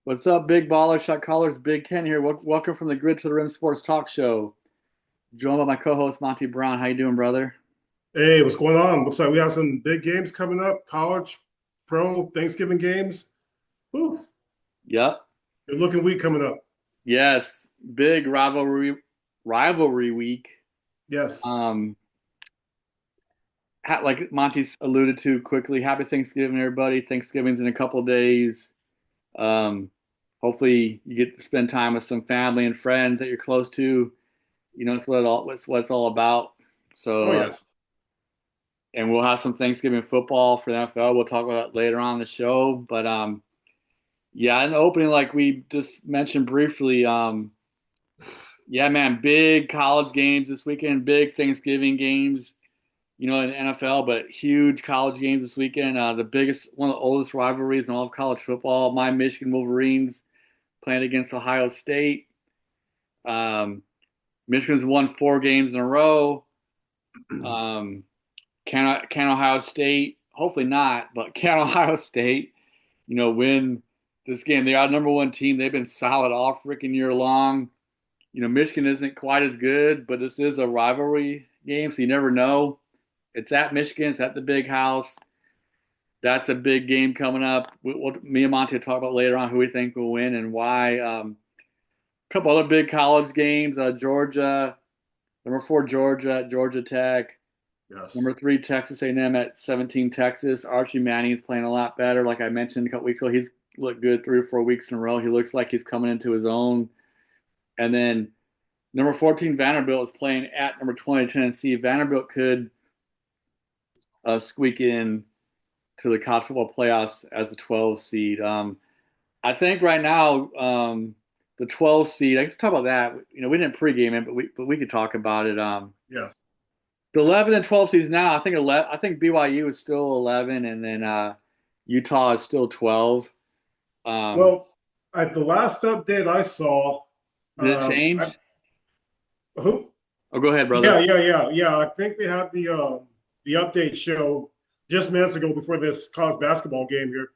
What's up, big baller shot callers? Big Ken here. Welcome from the Grid to the Rim Sports Talk Show. Joined by my co-host Monty Brown. How you doing, brother? Hey, what's going on? Looks like we have some big games coming up, college, pro, Thanksgiving games. Whew, Yep. good looking week coming up. Yes. Big rivalry week. Yes. Um, like Monty's alluded to quickly. Happy Thanksgiving, everybody. Thanksgiving's in a couple of days. Um, hopefully you get to spend time with some family and friends that you're close to. You know, it's what it's all about. Oh, So, yes. and we'll have some Thanksgiving football for the NFL. We'll talk about that later on in the show. But yeah, in the opening, like we just mentioned briefly, yeah, man, big college games this weekend, big Thanksgiving games, you know, in the NFL, but huge college games this weekend. The biggest, one of the oldest rivalries in all of college football. My Michigan Wolverines playing against Ohio State. Um, Michigan's won 4 games in a row. Um, can Ohio State? Hopefully not, but can Ohio State, you know, win this game? They are number one team. They've been solid all freaking year long. You know, Michigan isn't quite as good, but this is a rivalry game, so you never know. It's at Michigan. It's at the Big House. That's a big game coming up. Me and Monty will talk about later on who we think will win and why. A couple other big college games. Georgia, number 4, Georgia at Georgia Tech. Yes. Number 3, Texas A&M at 17, Texas. Archie Manning is playing a lot better. Like I mentioned a couple weeks ago, he's looked good 3 or 4 weeks in a row. He looks like he's coming into his own. And then number 14, Vanderbilt is playing at number 20, Tennessee. Vanderbilt could squeak in to the college football playoffs as a 12 seed. I think right now the 12 seed. I can talk about that. You know, we didn't pregame it, but we could talk about it. Yes. The 11 and 12 seeds now. I think BYU is still 11, and then Utah is still 12. Um, Well, at the last update I saw, did it I, change? who? Oh, go ahead, brother. Yeah. I think they had the update show just minutes ago before this college basketball game here.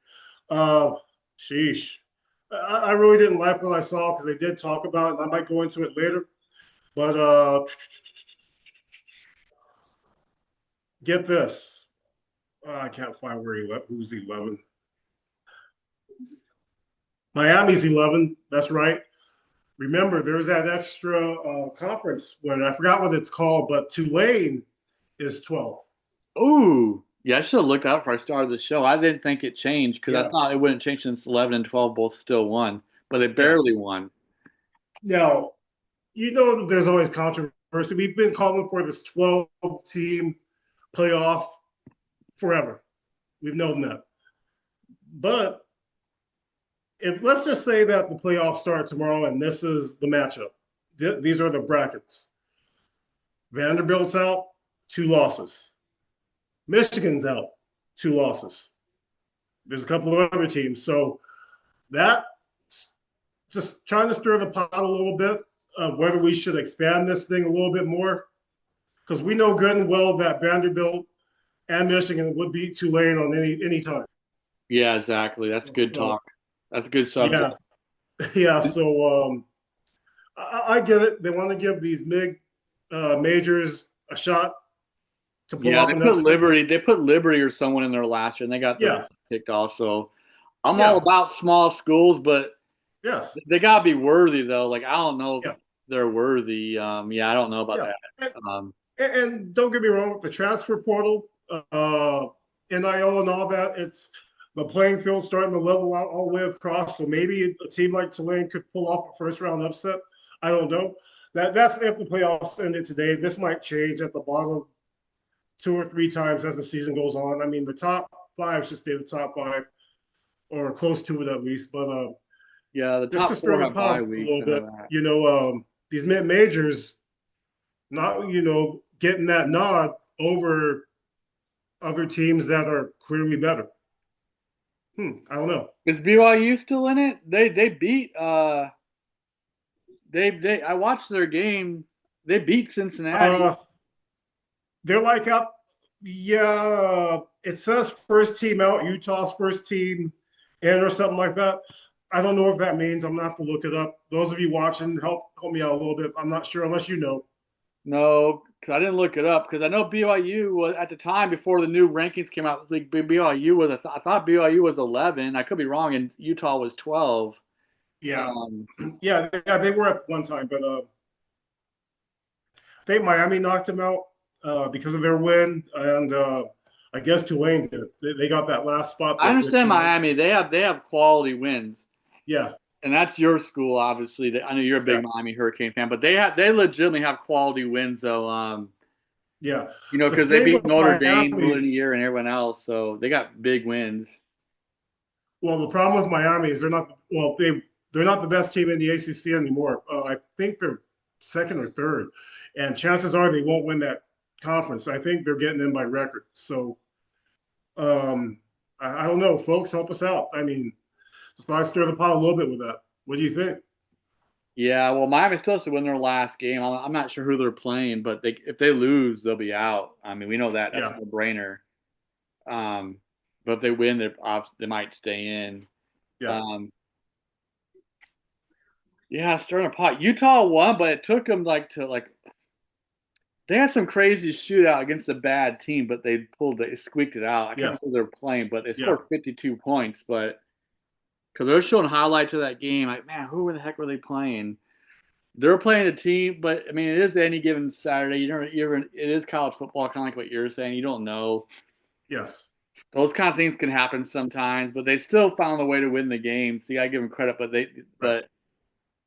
Uh, sheesh. I really didn't like what I saw because they did talk about it, and I might go into it later. But get this. I can't find who's 11. Miami's 11. That's right. Remember, there's that extra conference when I forgot what it's called, but Tulane is 12. Ooh, yeah, I should have looked out before I started the show. I didn't think it changed because I Yeah, thought it wouldn't change since 11 and 12 both still won, but they yeah. barely won. Now, there's always controversy. We've been calling for this 12 team playoff forever. We've known that. But if let's just say that the playoffs start tomorrow and this is the matchup, these are the brackets. Vanderbilt's out, 2 losses. Michigan's out, 2 losses. There's a couple of other teams. So that just trying to stir the pot a little bit of whether we should expand this thing a little bit more. Because we know good and well that Vanderbilt and Michigan would beat Tulane on any time. Yeah, exactly. That's good So talk. That's a good subject. yeah, yeah. So I get it. They want to give these majors a shot to pull Yeah, off they an put upset. Liberty. They put Liberty or someone in there last year, and they got their Yeah, butt kicked off. So I'm all yeah, about small schools, but yes, they gotta be worthy though. Like I don't know if yeah, they're worthy. Yeah, I don't know about yeah. that. And, Um, and don't get me wrong with the transfer portal, NIL and all that. It's the playing field starting to level out all the way across. So maybe a team like Tulane could pull off a first round upset. I don't know. That's if the playoffs ended today. This might change at the bottom 2 or 3 times as the season goes on. I mean, the top five should stay the top five or close to it at least. But yeah, the just to top stir four the have bye pot a weeks. little I know bit, that. these mid majors not getting that nod over other teams that are clearly better. I don't know. Is BYU still in it? They beat they I watched their game. They beat Cincinnati. Uh, they're like up. Yeah, it says first team out, Utah's first team in, or something like that. I don't know what that means. I'm gonna have to look it up. Those of you watching, help me out a little bit. I'm not sure unless you know. No, 'cause I didn't look it up because I know BYU was at the time before the new rankings came out this week. BYU was I thought BYU was 11. I could be wrong, and Utah was 12. Yeah, Um, yeah, they were at one time, but I think Miami knocked them out because of their win, and I guess Tulane did. They got that last spot I that understand Tulane. Miami. They have quality wins, Yeah, and that's your school, obviously. I know you're a big yeah, Miami Hurricane fan, but they legitimately have quality wins, though. yeah. The Because they thing beat with Notre Dame earlier Miami, in the year and everyone else, so they got big wins. well, the problem with Miami is they're not the best team in the ACC anymore. I think they're second or third, and chances are they won't win that conference. I think they're getting in by record. So I don't know, folks, help us out. I mean, just thought I'd stir the pot a little bit with that. What do you think? Yeah, well, Miami still has to win their last game. I'm not sure who they're playing, but if they lose, they'll be out. I mean, we know that. That's a Yeah, no-brainer. Um, but if they win, they might stay in. yeah, Um, yeah, stirring a pot. Utah won, but it took them they had some crazy shootout against a bad team, but they squeaked it out. I can't yeah, remember who they were playing, but they yeah, scored 52 points. But because they're showing highlights of that game, like man, who the heck were they playing? They're playing a team, but I mean, it is any given Saturday. It is college football, kind of like what you're saying. You don't know. yes, Those kind of things can happen sometimes, but they still found a way to win the game. So you gotta give them credit. right. But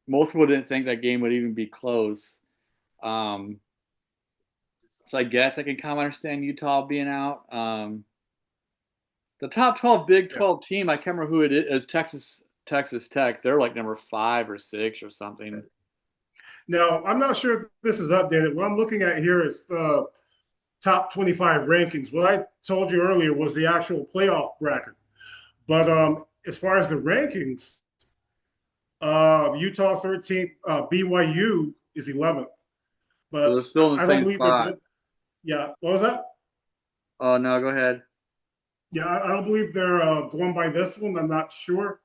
most people didn't think that game would even be close. Um, so I guess I can kind of understand Utah being out. The top 12 Big Yeah. 12 team, I can't remember who it is. Texas Tech. They're like number 5 or 6 or something. Now, I'm not sure if this is updated. What I'm looking at here is the top 25 rankings. What I told you earlier was the actual playoff bracket. But as far as the rankings, Utah 13th, BYU is 11th. So But they're still in the I don't same believe they're spot. good. Yeah, what was that? Oh no, go ahead. Yeah, I don't believe they're going by this one. I'm not sure.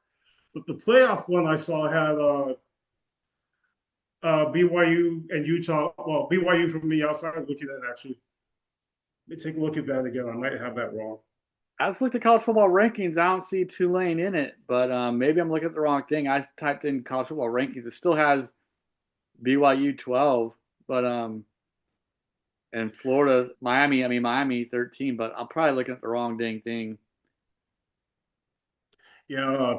But the playoff one I saw had BYU and Utah. Well, BYU from the outside looking at it, actually. Let me take a look at that again. I might have that wrong. I just looked at college football rankings. I don't see Tulane in it, but maybe I'm looking at the wrong thing. I typed in college football rankings. It still has BYU 12, but and Florida, Miami 13. But I'm probably looking at the wrong dang thing. Yeah,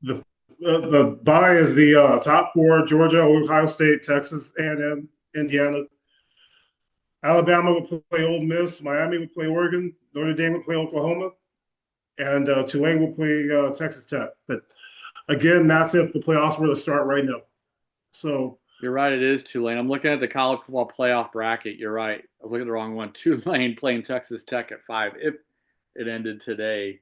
the bye is the top four: Georgia, Ohio State, Texas A&M, Indiana. Alabama would play Ole Miss. Miami would play Oregon. Notre Dame would play Oklahoma, and Tulane will play Texas Tech. But again, that's if the playoffs were to start right now. So You're right. It is Tulane. I'm looking at the college football playoff bracket. You're right. I was looking at the wrong one. Tulane playing Texas Tech at 5 if it ended today.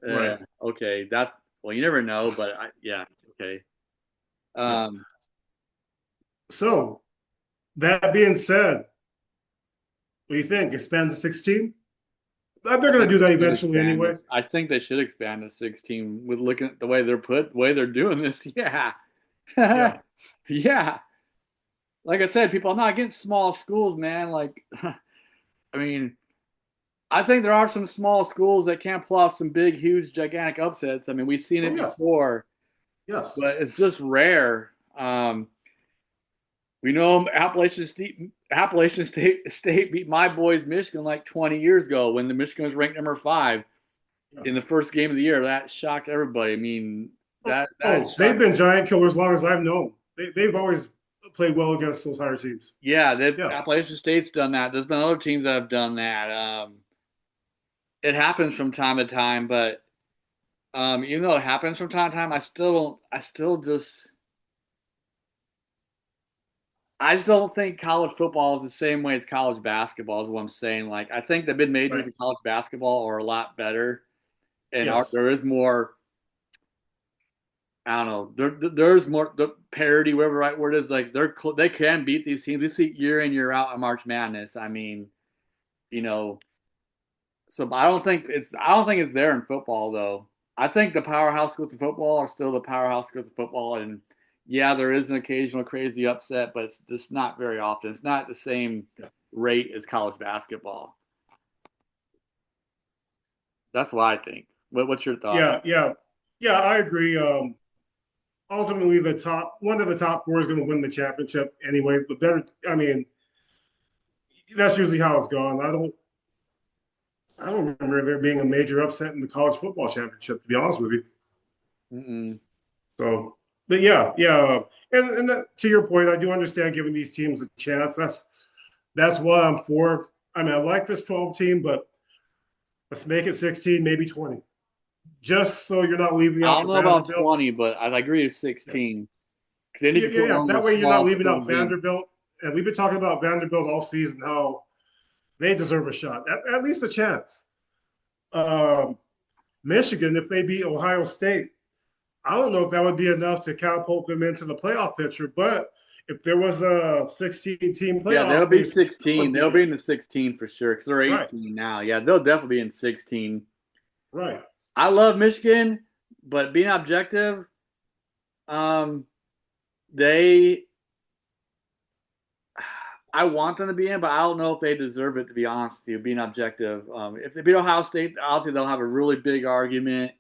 right, Okay, that's well. You never know, but yeah. Okay. yeah. Um, So that being said, what do you think? Expand to 16? They're I going to think do they that should eventually expand anyway. this. I think they should expand to 16 with looking at the way the way they're doing this. Yeah. Yeah. Yeah. Like I said, people, I'm not against small schools, man. Like, I mean, I think there are some small schools that can pull off some big, huge, gigantic upsets. I mean, we've seen Oh, it yes. before, Yes. but it's just rare. We know Appalachian State beat my boys Michigan like 20 years ago when the Michigan was ranked number 5 Yes. in the first game of the year. That shocked everybody. I mean, that They've shocked. been giant killers as long as I've known. They've always played well against those higher teams. Yeah, Yeah. Appalachian State's done that. There's been other teams that have done that. It happens from time to time, but even though it happens from time to time, I just don't think college football is the same way as college basketball. Is what I'm saying. Like, I think the mid majors Right. in college basketball are a lot better, and Yes. there is more. I don't know. There's more the parity, whatever the right word is. Like they can beat these teams. We see year in year out in March Madness. I mean, you know. So I don't think it's there in football though. I think the powerhouse schools of football are still the powerhouse schools of football, and yeah, there is an occasional crazy upset, but it's just not very often. It's not the same rate as college basketball. That's what I think. What's your thought? Yeah. I agree. Ultimately, one of the top four is going to win the championship anyway. But better, I mean, that's usually how it's gone. I don't remember there being a major upset in the college football championship, to be honest with you. Mm-mm. So, but yeah, and to your point, I do understand giving these teams a chance. That's what I'm for. I mean, I like this 12 team, but let's make it 16, maybe 20, just so you're not leaving I out don't the know about Vanderbilt. 20, but I agree with Yeah, 16 because they need to put yeah. one of That those way you're not small leaving out schools in. Vanderbilt. And we've been talking about Vanderbilt all season, how they deserve a shot, at least a chance. Um, Michigan, if they beat Ohio State, I don't know if that would be enough to catapult them into the playoff picture, but if there was a 16-team Yeah, they'll playoff be race, it still 16. would They'll be be in the 16 for sure because they're right, 18 now. Yeah, they'll definitely be in 16. right. I love Michigan, but being objective, um, they I want them to be in, but I don't know if they deserve it, to be honest with you, being objective. If they beat Ohio State, obviously they'll have a really big argument.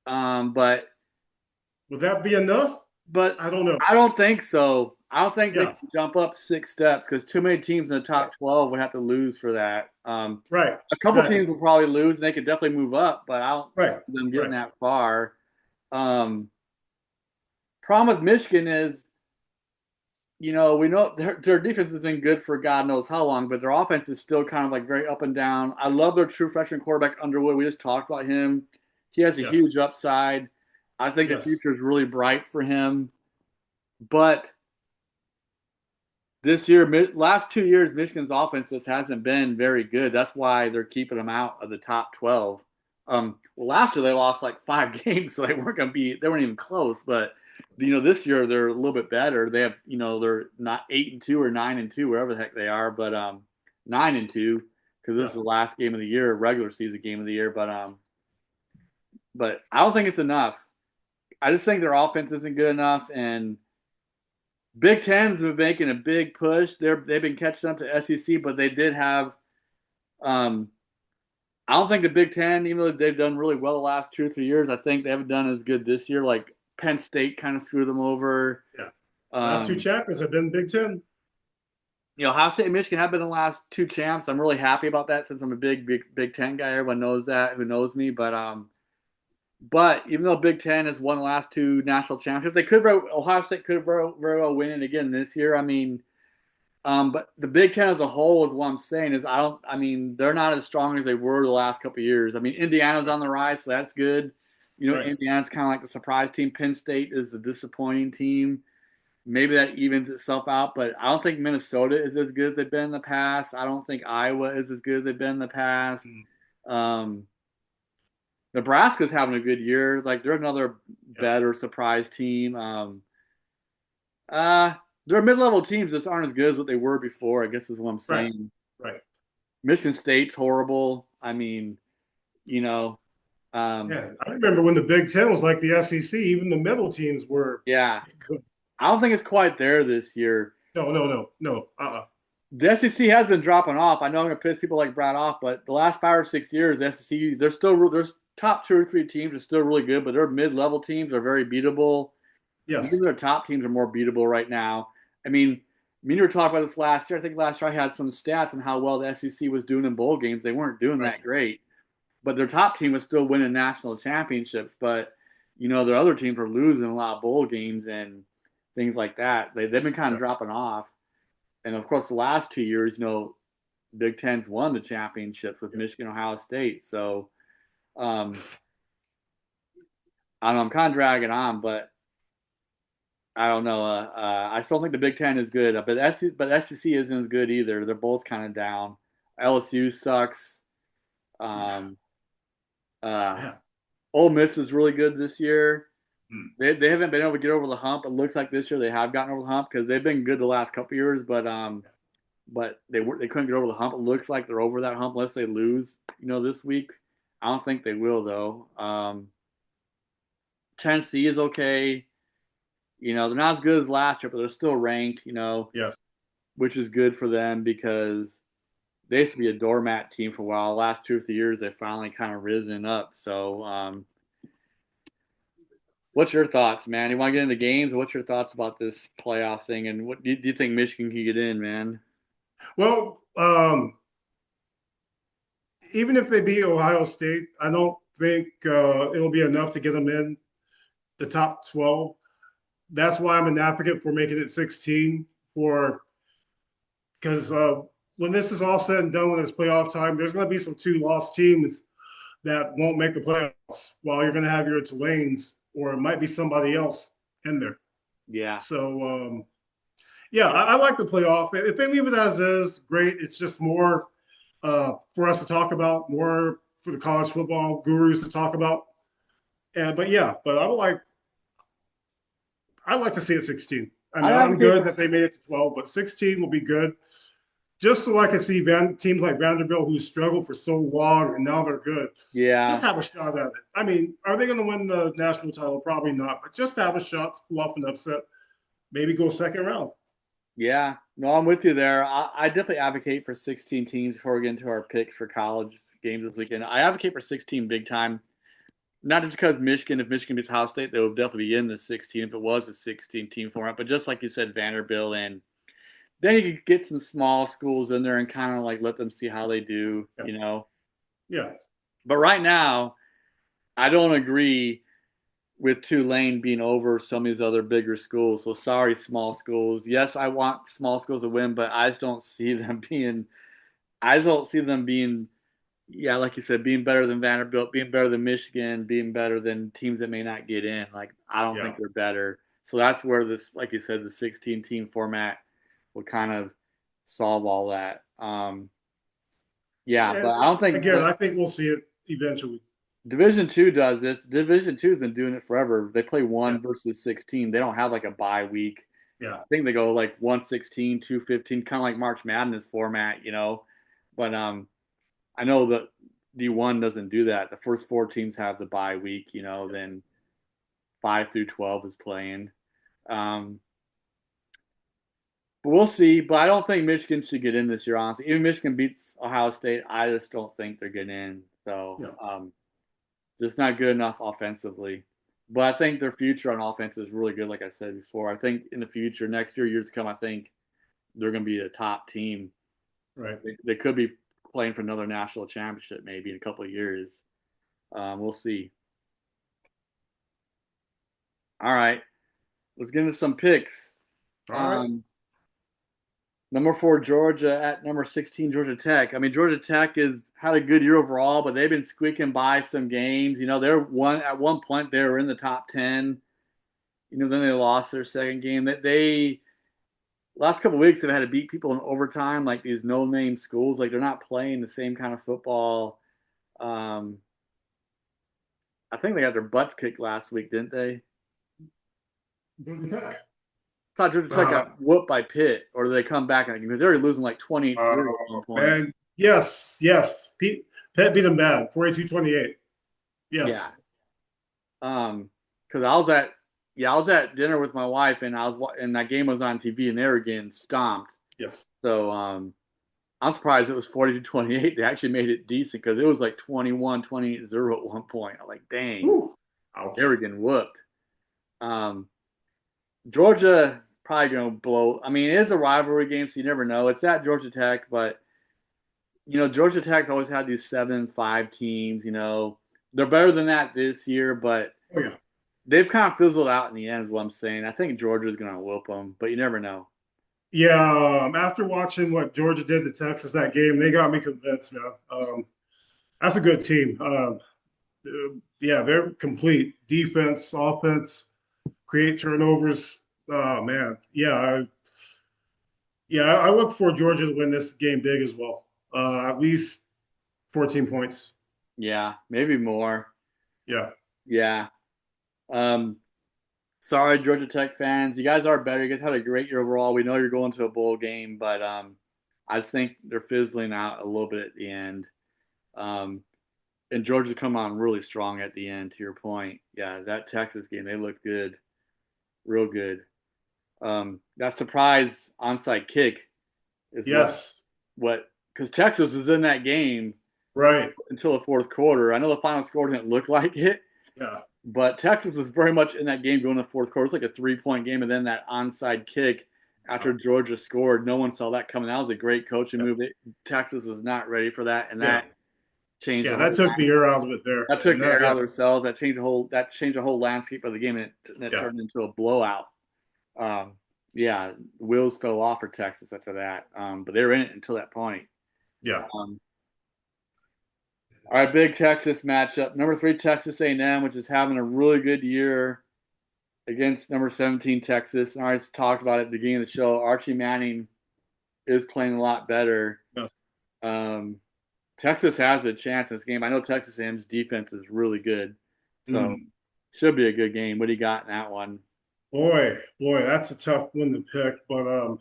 But Would that be enough? but I don't know. I don't think so. I don't think they Yeah, can jump up 6 steps because too many teams in the right, top 12 would have to lose for that. right, A couple exactly, teams will probably lose and they could definitely move up, but I don't see right, them getting right. that far. Um, Problem with Michigan is we know their defense has been good for God knows how long, but their offense is still kind of like very up and down. I love their true freshman quarterback Underwood. We just talked about him. He has a Yes, huge upside. I think the yes, future is really bright for him. But this year, last 2 years, Michigan's offense just hasn't been very good. That's why they're keeping them out of the top 12. Well, last year they lost like 5 games, so they weren't going to be. They weren't even close. But this year they're a little bit better. They have, they're not 8-2 or 9-2, wherever the heck they are, but 9-2 because this is yeah. the last game of the year, regular season game of the year. But I don't think it's enough. I just think their offense isn't good enough, and Big Ten's been making a big push. They've been catching up to SEC, but they did have. Um, I don't think the Big Ten, even though they've done really well the last 2 or 3 years, I think they haven't done as good this year. Like Penn State kind of screwed them over. Yeah. Last two Um, champions have been Big Ten. Ohio State and Michigan have been the last two champs. I'm really happy about that since I'm a Big Ten guy. Everyone knows that who knows me. But even though Big Ten has won the last two national championships, Ohio State could very well win it again this year. I mean, but the Big Ten as a whole is what I'm saying is I mean they're not as strong as they were the last couple of years. I mean Indiana's on the rise, so that's good. Right. Indiana's kind of like the surprise team. Penn State is the disappointing team. Maybe that evens itself out, but I don't think Minnesota is as good as they've been in the past. I don't think Iowa is as good as they've been in the past. Mm, Um, Nebraska's having a good year. Like they're another yeah. better surprise team. Uh, their mid-level teams just aren't as good as what they were before. I guess is what I'm Right. saying. Right. Michigan State's horrible. I mean, you know, um, Yeah. I remember when the Big Ten was like the SEC, even the middle teams were yeah, good. I don't think it's quite there this year. No. The SEC has been dropping off. I know I'm gonna piss people like Brad off, but the last 5 or 6 years, the SEC there's top 2 or 3 teams are still really good, but their mid-level teams are very beatable. Yes. Even their top teams are more beatable right now. I mean, me and you were talking about this last year. I think last year I had some stats on how well the SEC was doing in bowl games. They weren't doing Right. that great, but their top team was still winning national championships. But their other teams were losing a lot of bowl games and things like that. They've been kind of Yeah. dropping off. And of course, the last 2 years, Big Ten's won the championships with Yeah. Michigan, Ohio State. So um, I don't know. I'm kind of dragging on, but I don't know. I still think the Big Ten is good, but SEC isn't as good either. They're both kind of down. LSU sucks. Um, uh, Yeah. Ole Miss is really good this year. Mm. They haven't been able to get over the hump. It looks like this year they have gotten over the hump because they've been good the last couple years, but they couldn't get over the hump. It looks like they're over that hump unless they lose, this week. I don't think they will though. Tennessee is okay. They're not as good as last year, but they're still ranked. Yes. Which is good for them because they used to be a doormat team for a while. The last 2 or 3 years, they've finally kind of risen up. So, what's your thoughts, man? You want to get into games? What's your thoughts about this playoff thing? And what do you think Michigan can get in, man? Well, even if they beat Ohio State, I don't think it'll be enough to get them in the top 12. That's why I'm an advocate for making it 16 for because when this is all said and done, when it's playoff time, there's going to be some two-loss teams that won't make the playoffs, while you're going to have your Tulanes or it might be somebody else in there. Yeah, So, yeah, I like the playoff. If they leave it as is, great. It's just more for us to talk about, more for the college football gurus to talk about. But yeah, but I'd like to see it 16. I I mean, I'm advocate good for. that they made it to 12, but 16 will be good. Just so I can see teams like Vanderbilt who struggled for so long and now they're good. Just Yeah, have a shot at it. I mean, are they going to win the national title? Probably not, but just have a shot to pull off an upset. Maybe go second round. yeah. No, I'm with you there. I definitely advocate for 16 teams before we get into our picks for college games this weekend. I advocate for 16 big time. Not just because Michigan, if Michigan beats Ohio State, they would definitely be in the 16 if it was a 16 team format. But just like you said, Vanderbilt, and then you could get some small schools in there and kind of like let them see how they Yeah. do. Yeah. But right now, I don't agree with Tulane being over some of these other bigger schools. So sorry, small schools. Yes, I want small schools to win, but I just don't see them being. I just don't see them being. Yeah, like you said, being better than Vanderbilt, being better than Michigan, being better than teams that may not get in. Like I don't Yeah. think they're better. So that's where this, like you said, the 16 team format would kind of solve all that. Yeah, but And I don't think again, I think we'll see it eventually. Division Two does this. Division Two's been doing it forever. They play Yeah. 1 versus 16. They don't have like a bye week. Yeah. I think they go like 1-16, 2-15, kind of like March Madness format. But I know that D1 doesn't do that. The first 4 teams have the bye week, then 5 through 12 is playing. Um, but we'll see. But I don't think Michigan should get in this year, honestly. Even Michigan beats Ohio State, I just don't think they're getting in. So Yeah. just not good enough offensively. But I think their future on offense is really good, like I said before. I think in the future, next year, years to come, I think they're going to be a top team. Right. They could be playing for another national championship maybe in a couple of years. We'll see. All right, let's get into some picks. All right. Um, number 4, Georgia at number 16, Georgia Tech. I mean, Georgia Tech has had a good year overall, but they've been squeaking by some games. They're at one point they were in the top 10. Then they lost their second game. That they last couple of weeks they've had to beat people in overtime, like these no-name schools. Like they're not playing the same kind of football. Um, I think they got their butts kicked last week, didn't they? I thought Georgia Tech Uh, got whooped by Pitt, or did they come back in that game? Because they were losing like 28-0 at one oh, point. man. Yes. Yes. Pitt beat them bad. 42-28. Yeah. Yes. Because I was at dinner with my wife, and and that game was on TV, and they were getting stomped. Yes. So I'm surprised it was 42-28. They actually made it decent because it was like 21-28-0 at one point. I'm like, dang, Whew. they Ouch. were getting whooped. Um, Georgia probably gonna blow. I mean, it is a rivalry game, so you never know. It's at Georgia Tech, but Georgia Tech's always had these 7-5 teams. They're better than that this year, but Oh, yeah. they've kind of fizzled out in the end. Is what I'm saying. I think Georgia's gonna whoop them, but you never know. Yeah. After watching what Georgia did to Texas that game, they got me convinced now. That's a good team. Yeah, they're complete defense, offense, create turnovers. Oh man, I look for Georgia to win this game big as well. At least 14 points. Yeah, maybe more. Yeah, Yeah. Um, Sorry, Georgia Tech fans. You guys are better. You guys had a great year overall. We know you're going to a bowl game, but I just think they're fizzling out a little bit at the end. Um, And Georgia come on really strong at the end. To your point, yeah, that Texas game they looked good, real good. That surprise onside kick is Yes, what because Texas was in that game right. until the fourth quarter. I know the final score didn't look like it, Yeah, but Texas was very much in that game going to the fourth quarter. It was like a 3-point game, and then that onside kick yeah, after Georgia scored, no one saw that coming. That was a great coaching yeah, move. Texas was not ready for that, and yeah. that changed Yeah, the whole. that took the air out of it there. That took And the air that, out yeah, of themselves. That changed the whole landscape of the game, and it yeah, turned into a blowout. Um, yeah, wheels fell off for Texas after that, but they were in it until that point. yeah. Um, all right, big Texas matchup. Number 3 Texas A&M, which is having a really good year against number 17 Texas. And I already talked about it at the beginning of the show. Archie Manning is playing a lot better. Yes. Um, Texas has a chance in this game. I know Texas A&M's defense is really good, so Mm. should be a good game. What do you got in that one? Boy, that's a tough one to pick. But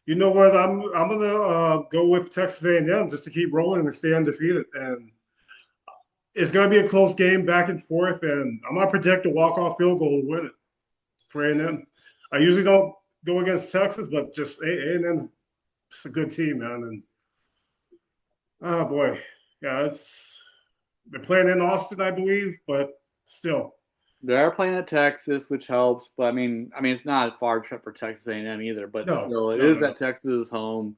you know what? I'm gonna go with Texas A&M just to keep rolling and stay undefeated. And it's gonna be a close game, back and forth. And I'm gonna predict a walk-off field goal to win it for A&M. I usually don't go against Texas, but just A&M's just a good team, man. And oh boy, yeah, it's they're playing in Austin, I believe, but still, They're playing at Texas, which helps, but I mean, it's not a far trip for Texas A&M either. But no, still, it no, is no, no. at Texas' home.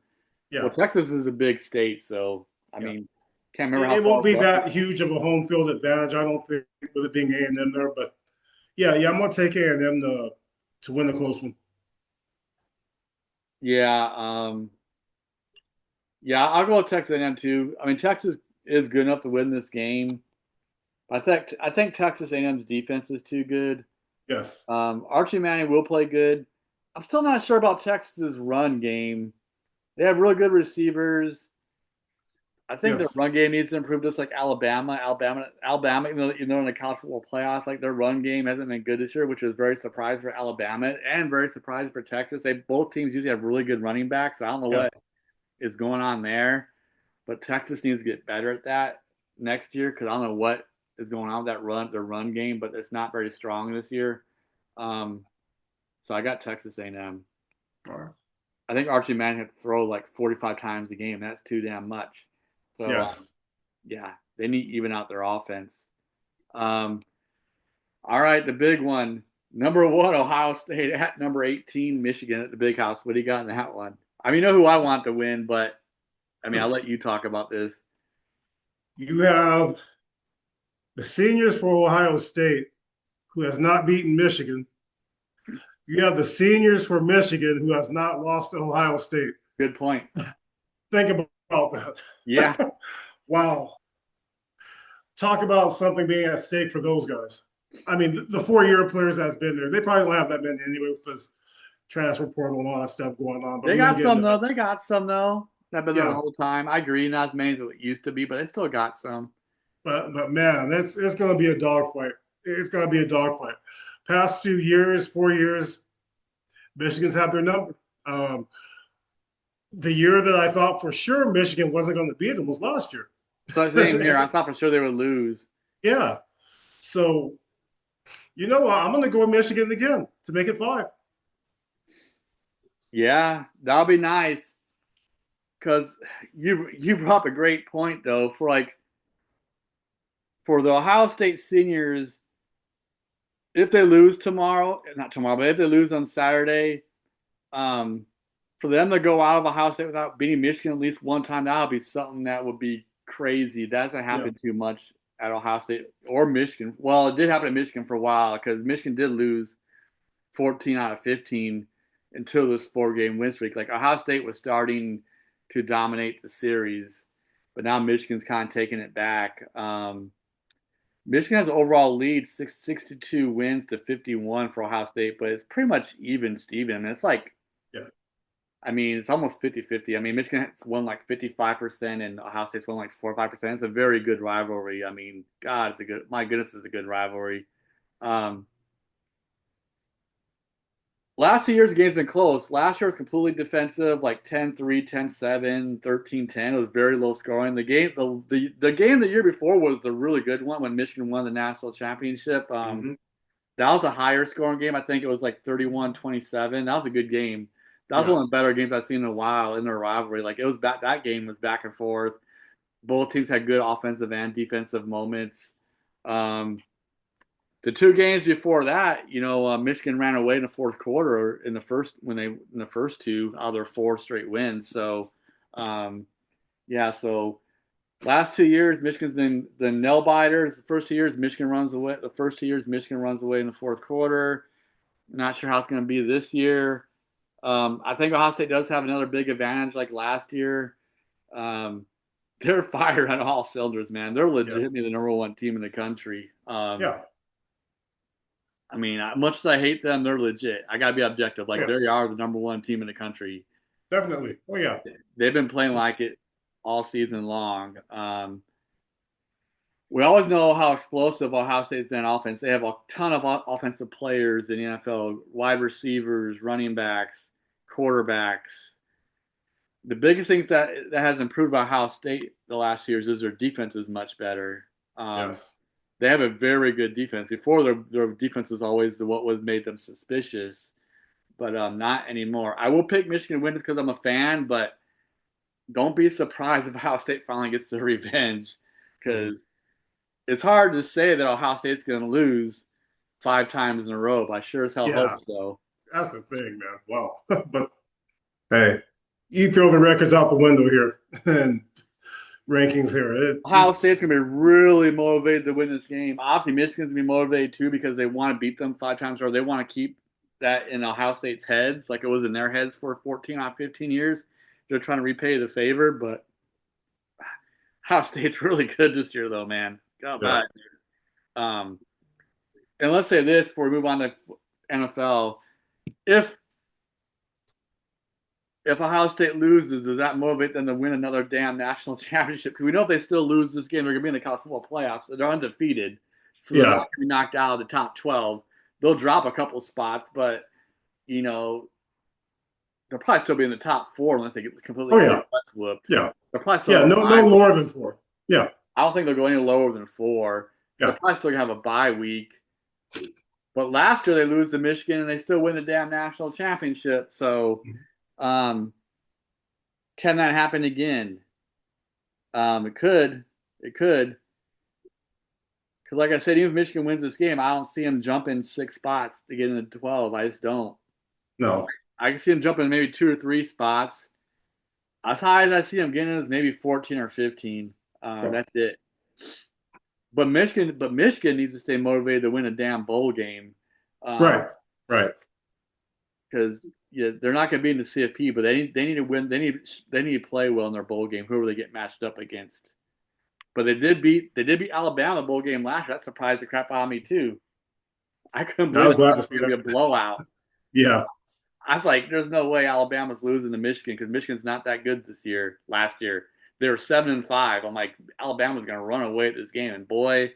Well, Yeah, Texas is a big state, so I yeah. mean, can't remember It how far won't be Rutgers. that huge of a home field advantage, I don't think, with it being A&M there. But yeah, I'm gonna take A&M to win the close one. Yeah, yeah, I'll go with Texas A&M too. I mean, Texas is good enough to win this game. I think Texas A&M's defense is too good. Yes, Archie Manning will play good. I'm still not sure about Texas's run game. They have really good receivers. I think their yes, run game needs to improve, just like Alabama. Even though in the college football playoffs, like their run game hasn't been good this year, which was very surprising for Alabama and very surprising for Texas. They both teams usually have really good running backs, so I don't know yeah, what is going on there. But Texas needs to get better at that next year because I don't know what is going on with their run game, but it's not very strong this year. Um, so I got Texas A&M. all right. I think Archie Manning had to throw like 45 times a game. That's too damn much. So Yes. yeah, they need to even out their offense. Um, all right, the big one. Number 1, Ohio State at number 18, Michigan at the big house. What do you got in that one? I mean, you know who I want to win, but I mean, I'll let you talk about this. You have the seniors for Ohio State, who has not beaten Michigan. You have the seniors for Michigan, who has not lost to Ohio State. Good point. Think about Yeah, that. Wow. Talk about something being at stake for those guys. I mean, the 4-year players that's been there, they probably don't have that many anyway with this transfer portal and all that stuff going on, but they we won't got get some into though. that. They got some though. I've been there the Yeah, whole time. I agree, not as many as it used to be, but they still got some. but man, that's it's going to be a dogfight. It's going to be a dogfight. Past few years, 4 years, Michigan's had their number. Um, the year that I thought for sure Michigan wasn't going to beat them was last year. So same here. I thought for sure they would lose. Yeah. So, you know what? I'm going to go with Michigan again to make it 5. Yeah, that'll be nice. Because you brought up a great point though. For the Ohio State seniors, if they lose tomorrow, not tomorrow, but if they lose on Saturday, um, for them to go out of Ohio State without beating Michigan at least one time, that would be something that would be crazy. That doesn't Yeah. happen too much at Ohio State or Michigan. Well, it did happen at Michigan for a while because Michigan did lose 14 out of 15 until this 4-game win streak. Like Ohio State was starting to dominate the series, but now Michigan's kind of taking it back. Michigan has an overall lead, 62 wins to 51 for Ohio State, but it's pretty much even Steven. I mean, it's like, Yeah. I mean, it's almost 50-50. I mean, Michigan has won like 55% and Ohio State's won like 4 or 5%. It's a very good rivalry. I mean, God, my goodness, it's a good rivalry. Um, Last 2 years, the game's been close. Last year was completely defensive, like 10-3, 10-7, 13-10. It was very low scoring. The game the year before was the really good one when Michigan won the national championship. Hmm. That was a higher scoring game. I think it was like 31-27. That was a good game. That was Yeah, one of the better games I've seen in a while in their rivalry. Like it was back, that game was back and forth. Both teams had good offensive and defensive moments. Um, the 2 games before that, Michigan ran away in the fourth quarter in the first two out of their 4 straight wins. So, yeah. So last 2 years, Michigan's been the nail biters. The first 2 years, Michigan runs away. The first 2 years, Michigan runs away in the fourth quarter. Not sure how it's going to be this year. I think Ohio State does have another big advantage like last year. Um, they're firing on all cylinders, man. They're yeah, legitimately the number one team in the country. yeah, I mean, much as I hate them, they're legit. I gotta be objective. Like yeah, they are the number one team in the country. definitely. Oh yeah, They've been playing like it all season long. We always know how explosive Ohio State's been on offense. They have a ton of offensive players in the NFL: wide receivers, running backs, quarterbacks. The biggest things that has improved about Ohio State the last years is their defense is much better. Um, yes, they have a very good defense. Before their defense was always what was made them suspicious, but not anymore. I will pick Michigan wins because I'm a fan, but don't be surprised if Ohio State finally gets their revenge, mhm. because it's hard to say that Ohio State's going to lose 5 times in a row. But I sure as hell hope Yeah. so. That's the thing, man. Wow. But hey, you throw the records out the window here and rankings here. Ohio State's going to be really motivated to win this game. Obviously, Michigan's going to be motivated too because they want to beat them 5 times, or they want to keep that in Ohio State's heads, like it was in their heads for 14 out of 15 years. They're trying to repay the favor, but Ohio State's really good this year, though, man. God, Yeah. bad. And let's say this before we move on to NFL: if if Ohio State loses, does that motivate them to win another damn national championship? Because we know if they still lose this game, they're going to be in the college football playoffs. They're undefeated, so they're not Yeah. going to be knocked out of the top 12. They'll drop a couple spots, but you know they'll probably still be in the top 4 unless they completely Oh get their yeah. butts whooped. Yeah. They're probably still Yeah. have a No, bye no week. lower than 4. Yeah. I don't think they'll go any lower than 4. So they're Yeah. probably still going to have a bye week. But last year they lose to Michigan and they still win the damn national championship. So um, can that happen again? It could. It could. Because, like I said, even if Michigan wins this game, I don't see them jumping 6 spots to get into 12. I just don't. No. I can see them jumping maybe 2 or 3 spots. As high as I see them getting is maybe 14 or 15. No. That's it. But Michigan needs to stay motivated to win a damn bowl game. Right. Right. Because they're not going to be in the CFP, but they need to win. They need to play well in their bowl game, whoever they get matched up against. But they did beat Alabama bowl game last year. That surprised the crap out of me too. I couldn't I believe was it glad to was see going to that. be a blowout. Yeah. I was like, there's no way Alabama's losing to Michigan because Michigan's not that good this year. Last year they were 7-5. I'm like, Alabama's going to run away at this game, and boy,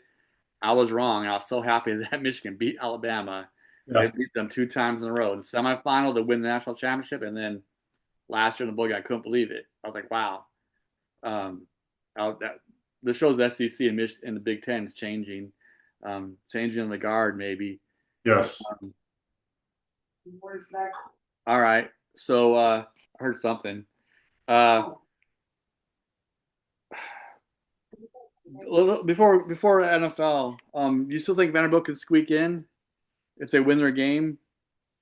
I was wrong. I was so happy that Michigan beat Alabama. They Yeah. beat them 2 times in a row in the semifinal to win the national championship, and then last year in the bowl game, I couldn't believe it. I was like, wow. Um, this shows the SEC and the Big Ten is changing, changing the guard maybe. Yes. Um, all right, so I heard something. Uh, before NFL, you still think Vanderbilt could squeak in if they win their game?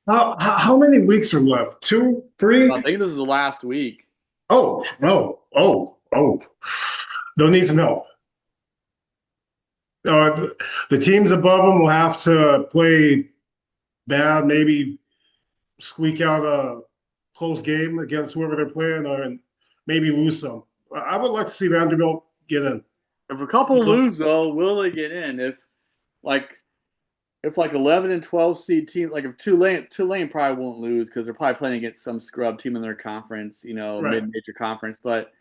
How many weeks are left? 2, I 3? think this is the last week. Oh, no. Oh. They'll need some help. The teams above them will have to play bad, maybe squeak out a close game against whoever they're playing, or maybe lose some. I would like to see Vanderbilt get in. If a couple lose though, will they get in? Like if 11 and 12 seed team, like if Tulane probably won't lose because they're probably playing against some scrub team in their conference, Right. mid-major conference. But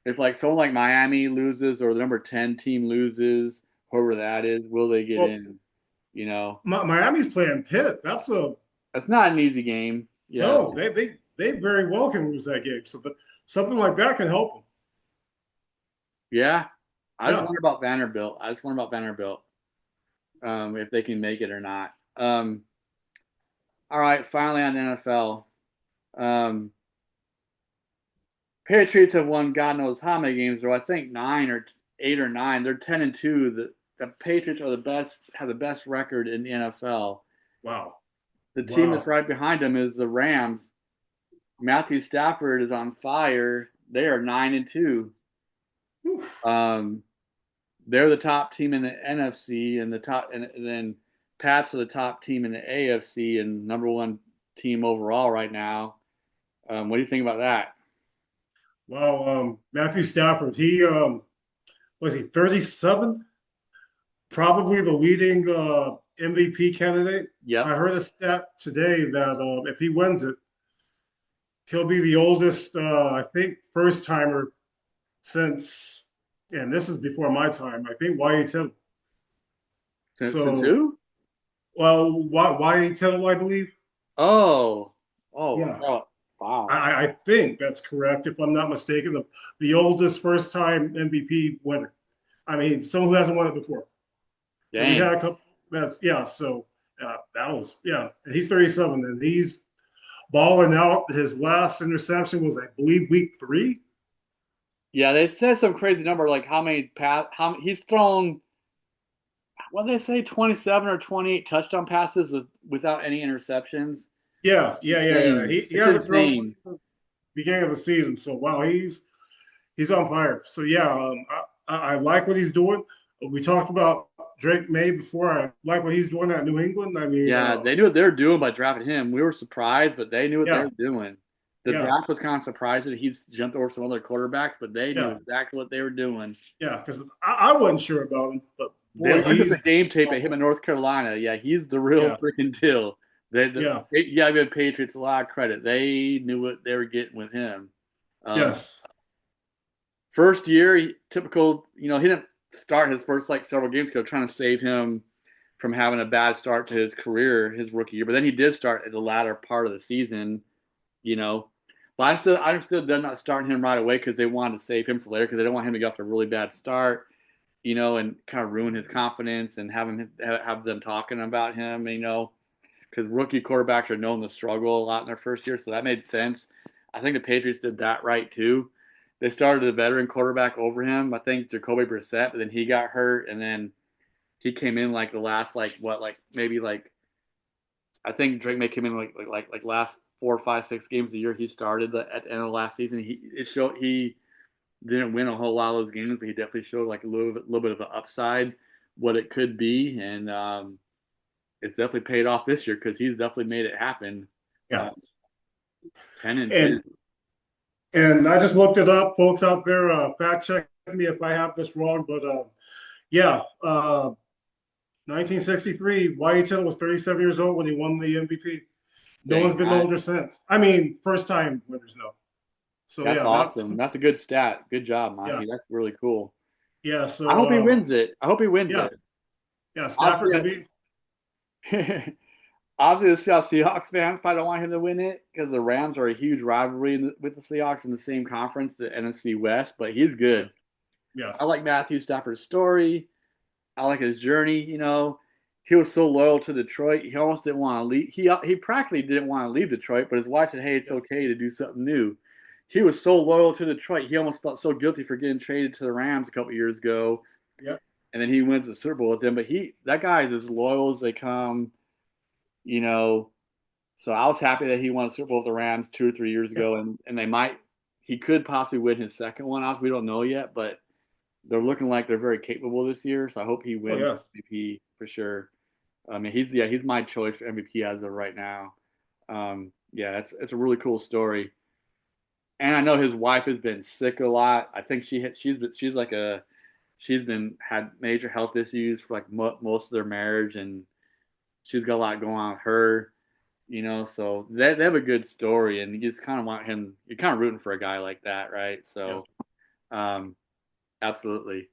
if like someone like Miami loses or the number 10 team loses, whoever that is, will they get Well, in? You know, Miami's playing Pitt. That's a It's not an easy game. Yeah, No, they very well can lose that game. So something like that can help them. yeah. I just Yeah. wonder about Vanderbilt. I just wonder about Vanderbilt, if they can make it or not. All right, finally on NFL. Um, Patriots have won God knows how many games, though. I think 9 or 8 or 9. They're 10-2. The Patriots are the best, have the best record in the NFL. Wow. The team that's Wow. right behind them is the Rams. Matthew Stafford is on fire. They are 9-2. Whew. Um, they're the top team in the NFC, and then Pats are the top team in the AFC and number one team overall right now. What do you think about that? Wow. Matthew Stafford, he was he 37? Probably the leading MVP candidate. I Yep. heard a stat today that if he wins it, he'll be the oldest, I think, first timer since, and this is before my time. I think YA10. Since So, who? well, YA10, I believe. Oh, oh, Yeah, oh, wow. I think that's correct, if I'm not mistaken. The oldest first time MVP winner. I mean, someone who hasn't won it before. And we've Dang. had a couple. That's yeah. So that was yeah. And he's 37, and he's balling out. His last interception was, I believe, week 3. Yeah, they said some crazy number like how he's thrown, what did they say, 27 or 28 touchdown passes without any interceptions. Yeah, yeah, yeah, yeah. Insane. He It's hasn't thrown one insane. since the beginning of the season. So wow, he's on fire. So yeah, I like what he's doing. We talked about Drake May before. I like what he's doing at New England. I mean, Yeah, they knew what they were doing by drafting him. We were surprised, but they knew what they yeah, were doing. The yeah, draft was kind of surprising that he's jumped over some other quarterbacks, but they knew yeah, exactly what they were doing. yeah. Because I wasn't sure about him, but They boy, looked at the he's game tape at him in North Carolina. Yeah, he's the real yeah, freaking deal. yeah, You gotta give Patriots a lot of credit. They knew what they were getting with him. Um, yes, First year, typical. He didn't start his first like several games ago, trying to save him from having a bad start to his career, his rookie year. But then he did start at the latter part of the season. You know, but I understood them not starting him right away because they wanted to save him for later because they don't want him to get off to a really bad start. And kind of ruin his confidence and have them talking about him. Because rookie quarterbacks are known to struggle a lot in their first year, so that made sense. I think the Patriots did that right too. They started a veteran quarterback over him. I think Jacoby Brissett, but then he got hurt, and then he came in like the last like what like maybe like I think Drake May came in like last 4, 5, 6 games of the year he started at the end of last season. It showed he didn't win a whole lot of those games, but he definitely showed like a little bit of an upside, what it could be, and it's definitely paid off this year because he's definitely made it happen. yeah. Uh, 10-10. And I just looked it up, folks out there. Fact check me if I have this wrong, but yeah, 1963. Wyatt Tittle was 37 years old when he won the MVP. No one's Dang, been older since. I mean, first time winners, no. So that's yeah, that awesome. That's a good stat. Good job, yeah, Monty. That's really cool. yeah. I So hope he wins it. I hope he wins yeah, it. yeah. Stafford could Obviously, be obviously, the Seahawks fans probably don't want him to win it because the Rams are a huge rivalry with the Seahawks in the same conference, the NFC West. But he's yeah, good. I yes, like Matthew Stafford's story. I like his journey. He was so loyal to Detroit. He almost didn't want to leave. He practically didn't want to leave Detroit, but his wife said, "Hey, it's yes, okay to do something new." He was so loyal to Detroit. He almost felt so guilty for getting traded to the Rams a couple years ago, yeah, and then he wins the Super Bowl with them. But that guy is as loyal as they come. You know, so I was happy that he won the Super Bowl with the Rams 2 or 3 years yeah. ago, and he could possibly win his second one. We don't know yet, but they're looking like they're very capable this year. So I hope he Oh wins yes, MVP for sure. I mean, he's my choice for MVP as of right now. Yeah, it's a really cool story, and I know his wife has been sick a lot. I think she's been had major health issues for like most of their marriage, and she's got a lot going on with her. So they have a good story, and you just kind of want him. You're kind of rooting for a guy like that, right? yeah. So, um, absolutely.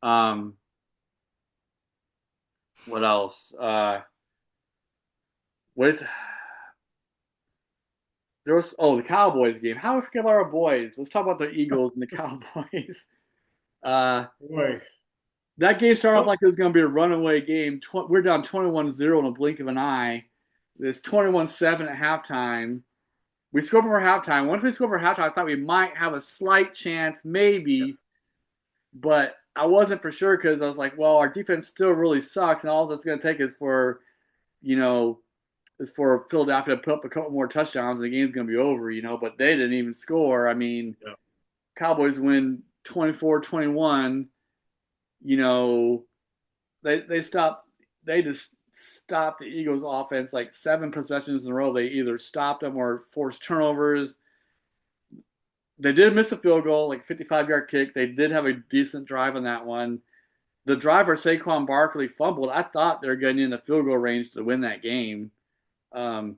Um, what else? What? there was the Cowboys game. How do we forget about our boys? Let's talk about the Eagles and the Cowboys. Uh, Boy. that game started off Oh, like it was going to be a runaway game. We're down 21-0 in a blink of an eye. It's 21-7 at halftime. We scored before halftime. Once we scored before halftime, I thought we might have a slight chance, yeah, maybe, but I wasn't for sure because I was like, well, our defense still really sucks, and all it's going to take is you know, for Philadelphia to put up a couple more touchdowns, and the game's going to be over, But they didn't even score. I mean, yeah. Cowboys win 24-21. You know, they stopped. They just stopped the Eagles' offense like 7 possessions in a row. They either stopped them or forced turnovers. They did miss a field goal, like 55-yard kick. They did have a decent drive on that one. The driver Saquon Barkley fumbled. I thought they were getting in the field goal range to win that game. Um,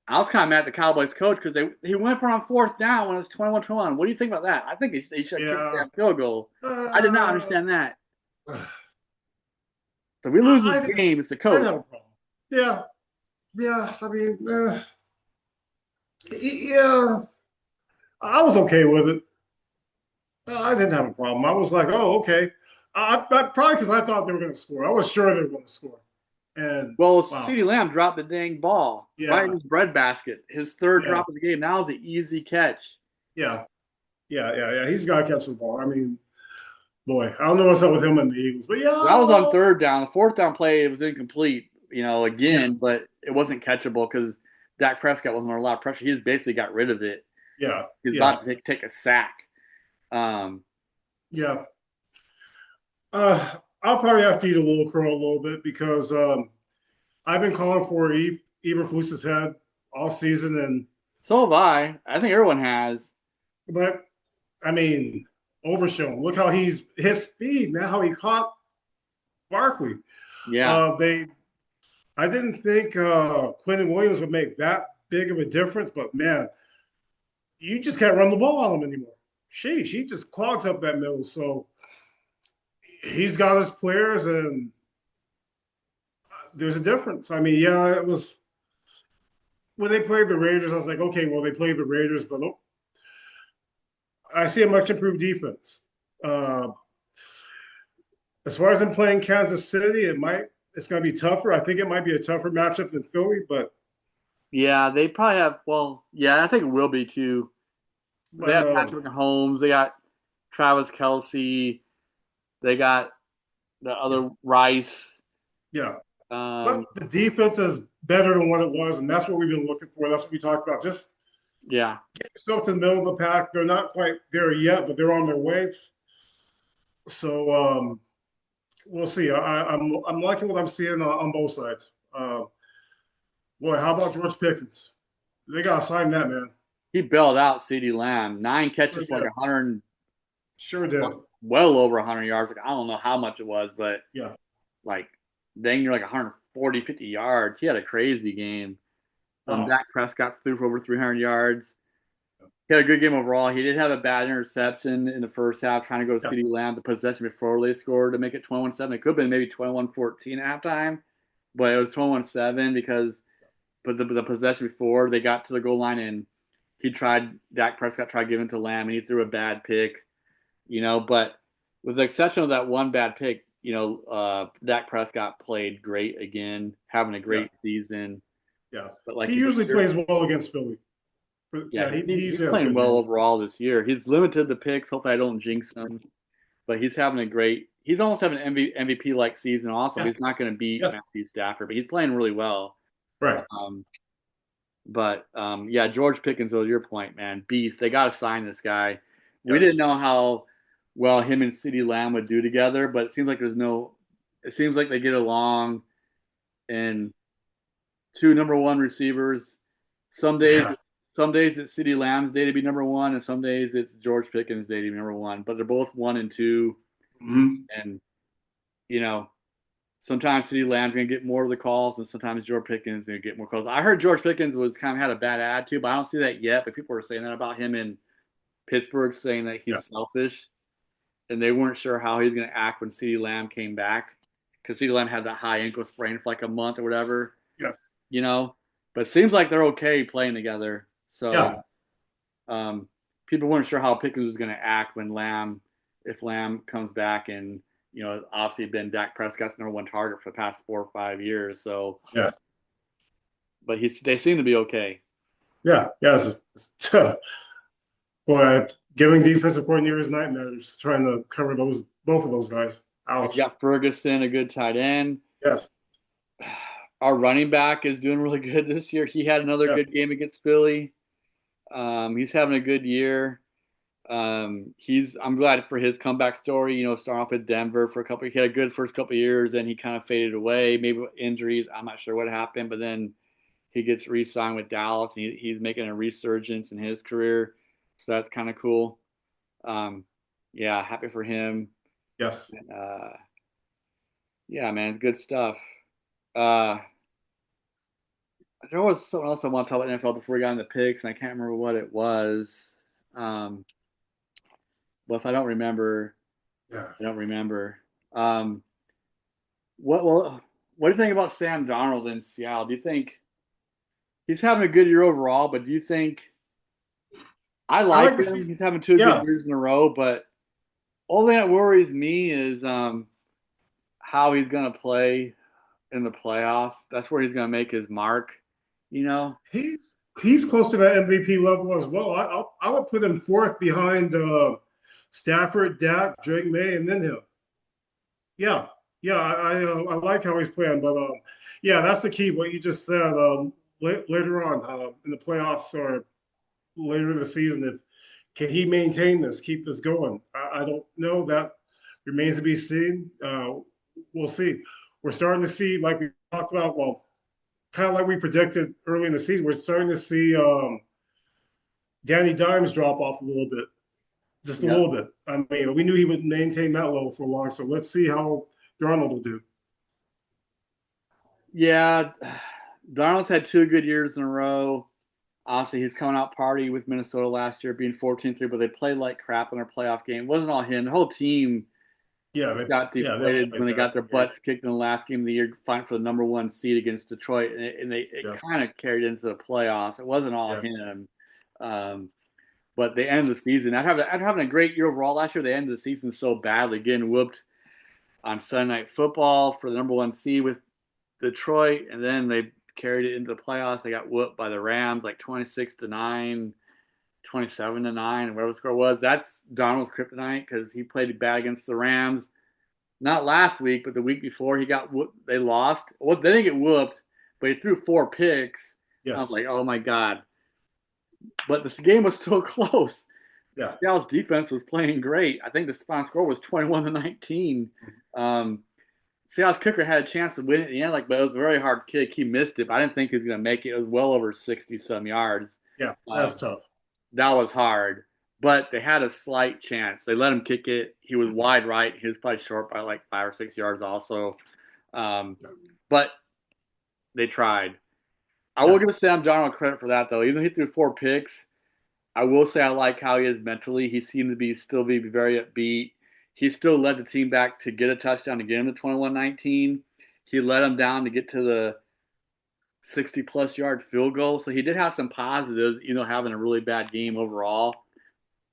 I was kind of mad at the Cowboys coach because he went for on fourth down when it was 21-21. What do you think about that? I think he should have kicked Yeah. that field goal. I did not Uh, understand that. I, So if we lose this I game, it's the didn't coach. have a problem. Yeah, yeah. I mean, yeah, I was okay with it. I didn't have a problem. I was like, oh, okay. Probably because I thought they were going to score. I was sure they were going to score. And Well, wow, CeeDee Lamb dropped the dang ball right in yeah, his breadbasket. His third yeah, drop of the game. That was an easy catch. yeah, yeah. He's got to catch the ball. I mean, boy, I don't know what's up with him and the Eagles, but yeah, Well, that was on well, third down. The fourth down play, it was incomplete, yeah, again, but it wasn't catchable because Dak Prescott wasn't under a lot of pressure. He just basically got rid of it. yeah, He was yeah, about to take a sack. Um, yeah. I'll probably have to eat a little crow a little bit because I've been calling for Eberflus's head all season, and so have I. I think everyone has. but I mean, overshown. Look how his speed, man, how he caught Barkley. Yeah. They I didn't think Quentin Williams would make that big of a difference, but man, you just can't run the ball on him anymore. She just clogs up that middle. So he's got his players, and there's a difference. I mean, yeah, it was when they played the Raiders. I was like, okay, well, they played the Raiders, but I see a much improved defense. Uh, as far as them playing Kansas City, it's going to be tougher. I think it might be a tougher matchup than Philly, but Yeah, they probably have. Well, yeah, I think it will be too. They but have Patrick Mahomes. They got Travis Kelsey. They got the yeah, other Rice. yeah. Um, But the defense is better than what it was, and that's what we've been looking for. That's what we talked about. Just yeah. get yourself to the middle of the pack. They're not quite there yet, but they're on their way. So we'll see. I'm liking what I'm seeing on both sides. Boy, how about George Pickens? They gotta sign that man. He bailed out CeeDee Lamb. 9 catches Sure for like did. 100, Sure did. well over 100 yards. Like I don't know how much it was, but Yeah. like dang near like 140, 50 yards. He had a crazy game. Wow. Dak Prescott threw for over 300 yards. He had a good game overall. He did have a bad interception in the first half, trying to go to Yeah. CeeDee Lamb, the possession before they scored to make it 21-7. It could have been maybe 21-14 at halftime, but it was 21-7 because but the possession before they got to the goal line and Dak Prescott tried giving it to Lamb and he threw a bad pick, but with the exception of that one bad pick, Dak Prescott played great again, having a Yeah. great season. Yeah. But like He you usually said, plays well against Philly. yeah, Yeah, he he's usually has playing good well games. overall this year. He's limited the picks. Hopefully, I don't jinx him. But he's having a great. He's almost having an MVP like season. Also, Yeah. he's not going to beat Yes. Matthew Stafford, but he's playing really well. Right. Um, yeah, George Pickens. To your point, man, beast. They got to sign this guy. We didn't Yes. know how well him and CeeDee Lamb would do together, but it seems like there's no. It seems like they get along, and two number one receivers. Some days, Yeah. some days it's CeeDee Lamb's day to be number one, and some days it's George Pickens' day to be number one. But they're both 1 and 2, Mhm. and you know sometimes CeeDee Lamb's gonna get more of the calls, and sometimes George Pickens is gonna get more calls. I heard George Pickens was kind of had a bad attitude, but I don't see that yet. But people were saying that about him in Pittsburgh, saying that Yeah. he's selfish, and they weren't sure how he's gonna act when CeeDee Lamb came back because CeeDee Lamb had that high ankle sprain for like a month or whatever, Yes. you know. But it seems like they're okay playing together. So Yeah. um, people weren't sure how Pickens was going to act if Lamb comes back, and obviously been Dak Prescott's number one target for the past 4 or 5 years. So, Yes. but they seem to be okay. Yeah. Yes. Boy, giving defensive coordinators nightmares trying to cover those both of those guys. We Ouch. got Ferguson, a good tight end. Yes. Our running back is doing really good this year. He had another Yes. good game against Philly. He's having a good year. I'm glad for his comeback story. Starting off with Denver for a couple. He had a good first couple of years, and he kind of faded away. Maybe with injuries. I'm not sure what happened, but then he gets re-signed with Dallas, and he's making a resurgence in his career. So that's kind of cool. Um, yeah, happy for him. Yes. Yeah, man, good stuff. Uh, there was something else I want to talk about NFL before we got into picks, and I can't remember what it was. Um, but if I don't remember, Yeah. I don't remember. Um, what do you think about Sam Darnold in Seattle? Do you think he's having a good year overall? But do you think I I like like to see. him? He's having two good Yeah. years in a row, but all that worries me is how he's going to play in the playoffs. That's where he's going to make his mark. You know? He's close to that MVP level as well. I would put him fourth behind Stafford, Dak, Drake May, and then him. Yeah, yeah, I like how he's playing, but yeah, that's the key. What you just said. Later on in the playoffs or later in the season, if can he maintain this, keep this going? I don't know. That remains to be seen. We'll see. We're starting to see, like we talked about, well, kind of like we predicted early in the season. We're starting to see Danny Dimes drop off a little bit, just a Yep. little bit. I mean, we knew he would maintain that level for a while, so let's see how Darnold will do. Yeah, Darnold's had two good years in a row. Obviously, he's coming out party with Minnesota last year, being 14-3, but they played like crap in their playoff game. It wasn't all him. The whole team Yeah, just got they deflated played when they bad. got their Yeah, butts kicked in the last game of the year, fighting for the number one seed against Detroit, and it yes, kind of carried into the playoffs. It wasn't all yes, him, um, but they ended the season. After having a great year overall last year, they ended the season so badly, getting whooped on Sunday Night Football for the number one seed with Detroit, and then they carried it into the playoffs. They got whooped by the Rams like 26-9, 27-9, and whatever the score was. That's Donald's kryptonite because he played bad against the Rams. Not last week, but the week before, he got whooped. They lost. Well, they didn't get whooped, but he threw four picks. I was like, yes, oh my god! But this game was still close. yeah, Seattle's defense was playing great. I think the final score was 21-19. Um, Seattle's kicker had a chance to win it in the end, but it was a very hard kick. He missed it. But I didn't think he was going to make it. It was well over 60 some yards. yeah. Uh, That's tough. that was hard, but they had a slight chance. They let him kick it. He was wide right. He was probably short by like 5 or 6 yards also. Um, but they tried. I will Yeah, give Sam Darnold credit for that though. Even though he threw four picks, I will say I like how he is mentally. He seemed to be still be very upbeat. He still led the team back to get a touchdown to get him to 21-19. He led them down to get to the 60 plus yard field goal. So he did have some positives, having a really bad game overall.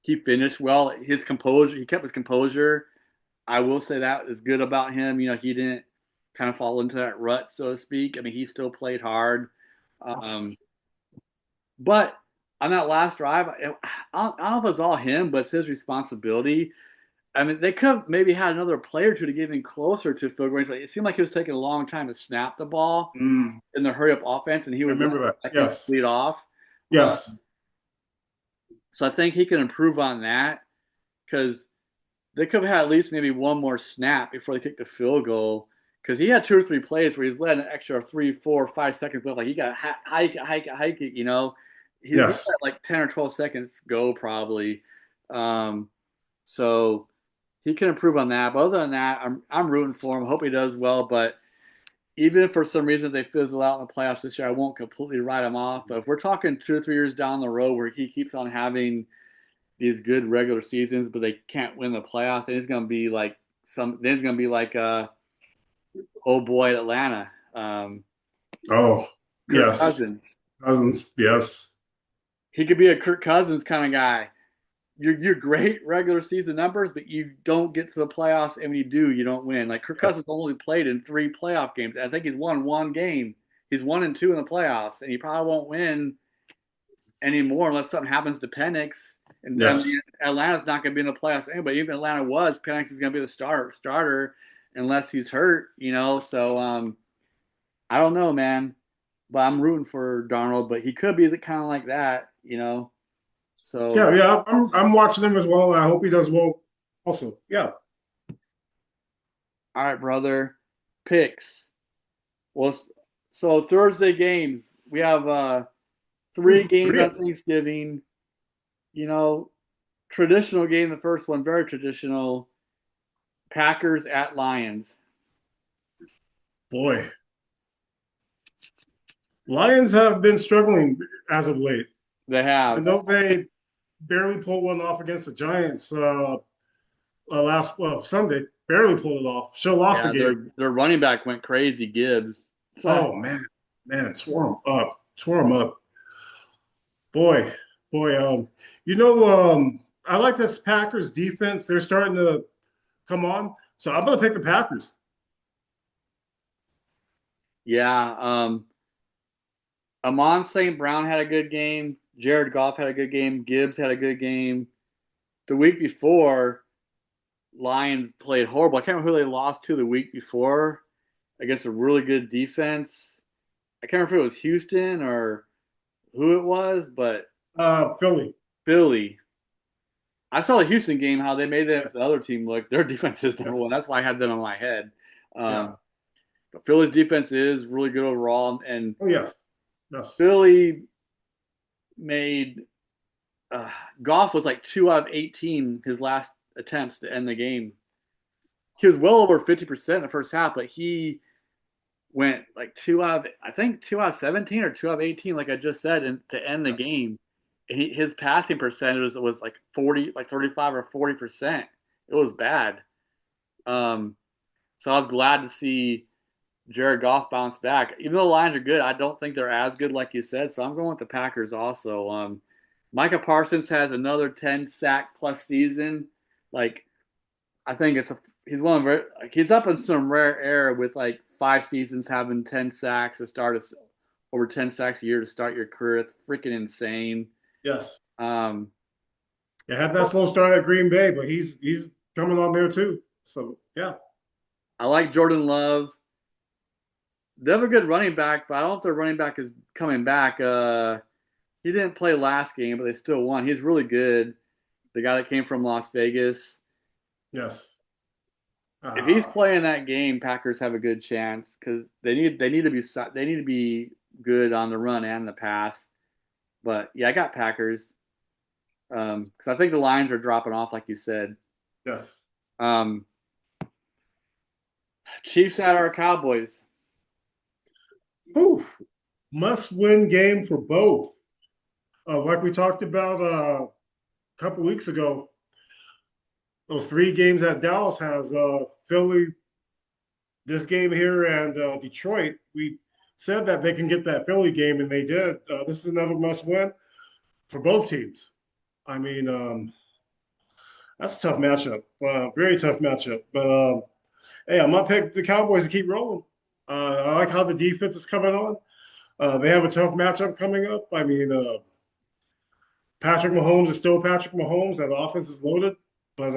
He finished well. His composure, he kept his composure. I will say that is good about him. He didn't kind of fall into that rut, so to speak. I mean, he still played hard. Um, but on that last drive, I don't know if it was all him, but it's his responsibility. I mean, they could have maybe had another player or two to get him closer to field goal range. It seemed like he was taking a long time to snap the ball mm, in the hurry up offense, and he I was remember that. letting Yes, lead off. yes, So I think he can improve on that because they could have had at least maybe one more snap before they kicked the field goal. Because he had two or three plays where he's led an extra 3, 4, 5 seconds, but like he got hike it. He let yes. like 10 or 12 seconds go probably. Um, so he can improve on that. But other than that, I'm rooting for him. I hope he does well. But even if for some reason they fizzle out in the playoffs this year, I won't completely write him off. But if we're talking 2 or 3 years down the road where he keeps on having these good regular seasons, but they can't win the playoffs, then it's gonna be like oh boy at Atlanta, Oh, Kirk yes. Cousins. Cousins, yes. he could be a Kirk Cousins kind of guy. You're great regular season numbers, but you don't get to the playoffs, and when you do, you don't win. Like Kirk Yeah. Cousins only played in 3 playoff games. I think he's won one game. He's 1-2 in the playoffs, and he probably won't win anymore unless something happens to Penix. And Yes. Atlanta's not going to be in the playoffs anyway. Even Atlanta was, Penix is going to be the starter unless he's hurt. So I don't know, man. But I'm rooting for Darnold, but he could be the kind of like that. So, Yeah, yeah. I'm watching him as well. I hope he does well. Also, yeah. all right, brother. Picks. Well, so Thursday games, we have 3 games Three. on Thanksgiving. You know, traditional game, the first one, very traditional. Packers at Lions. Boy, Lions have been struggling as of late. They I have. know they barely pulled one off against the Giants last Sunday. Barely pulled it off. Should have lost the Yeah, game. their running back went crazy, Gibbs. Oh man, man, tore him up. Tore him up. Boy, boy. I like this Packers defense. They're starting to come on. So I'm gonna pick the Packers. Yeah. Amon St. Brown had a good game. Jared Goff had a good game. Gibbs had a good game. The week before, Lions played horrible. I can't remember who they lost to the week before against a really good defense. I can't remember if it was Houston or who it was, but Philly. Philly. I saw the Houston game, how they made Yes, the other team look. Their defense is number yes, one. That's why I had them in my head. yeah. Um, but Philly's defense is really good overall, and Oh yes, yes. Philly made Goff was like 2 out of 18 his last attempts to end the game. He was well over 50% in the first half, but he went like I think 2 out of 17 or 2 out of 18, like I just said, and to end the Yes. game. And his passing percentage was like 40, like 35 or 40%. It was bad. Um, so I was glad to see Jared Goff bounce back. Even though the Lions are good, I don't think they're as good like you said. So I'm going with the Packers also. Micah Parsons has another 10 sack plus season. Like I think he's one of he's up in some rare era with like 5 seasons having 10 sacks to start over 10 sacks a year to start your career. It's freaking insane. Yes. Um, Yeah, had that slow start at Green Bay, but he's coming on there too. So yeah. I like Jordan Love. They have a good running back, but I don't know if their running back is coming back. He didn't play last game, but they still won. He's really good. The guy that came from Las Vegas. Yes. If he's Ah, playing that game, Packers have a good chance because they need to be good on the run and the pass. But yeah, I got Packers because I think the Lions are dropping off, like you said. yes. Um, Chiefs at our Cowboys. Whew. Must-win game for both. Like we talked about a couple weeks ago, those 3 games that Dallas has, Philly, this game here, and Detroit. We said that they can get that Philly game, and they did. This is another must-win for both teams. I mean, that's a tough matchup. Very tough matchup. But hey, I'm gonna pick the Cowboys to keep rolling. I like how the defense is coming on. They have a tough matchup coming up. I mean, Patrick Mahomes is still Patrick Mahomes. That offense is loaded, but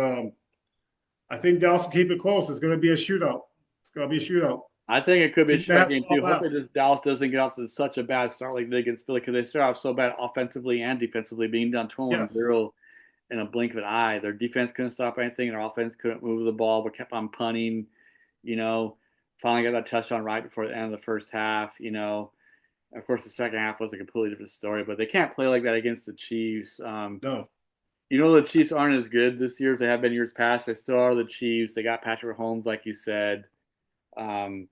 I think Dallas will keep it close. It's going to be a shootout. It's going to be a shootout. I think it could be a Team that shootout has the game ball too. Hopefully, left. this Dallas doesn't get off to such a bad start like they did against Philly because they start off so bad offensively and defensively, being down Yes. 21-0 in a blink of an eye. Their defense couldn't stop anything. Their offense couldn't move the ball, but kept on punting. You know, finally got that touchdown right before the end of the first half. Of course, the second half was a completely different story, but they can't play like that against the Chiefs. No. The Chiefs aren't as good this year as they have been years past. They still are the Chiefs. They got Patrick Mahomes, like you said. Um,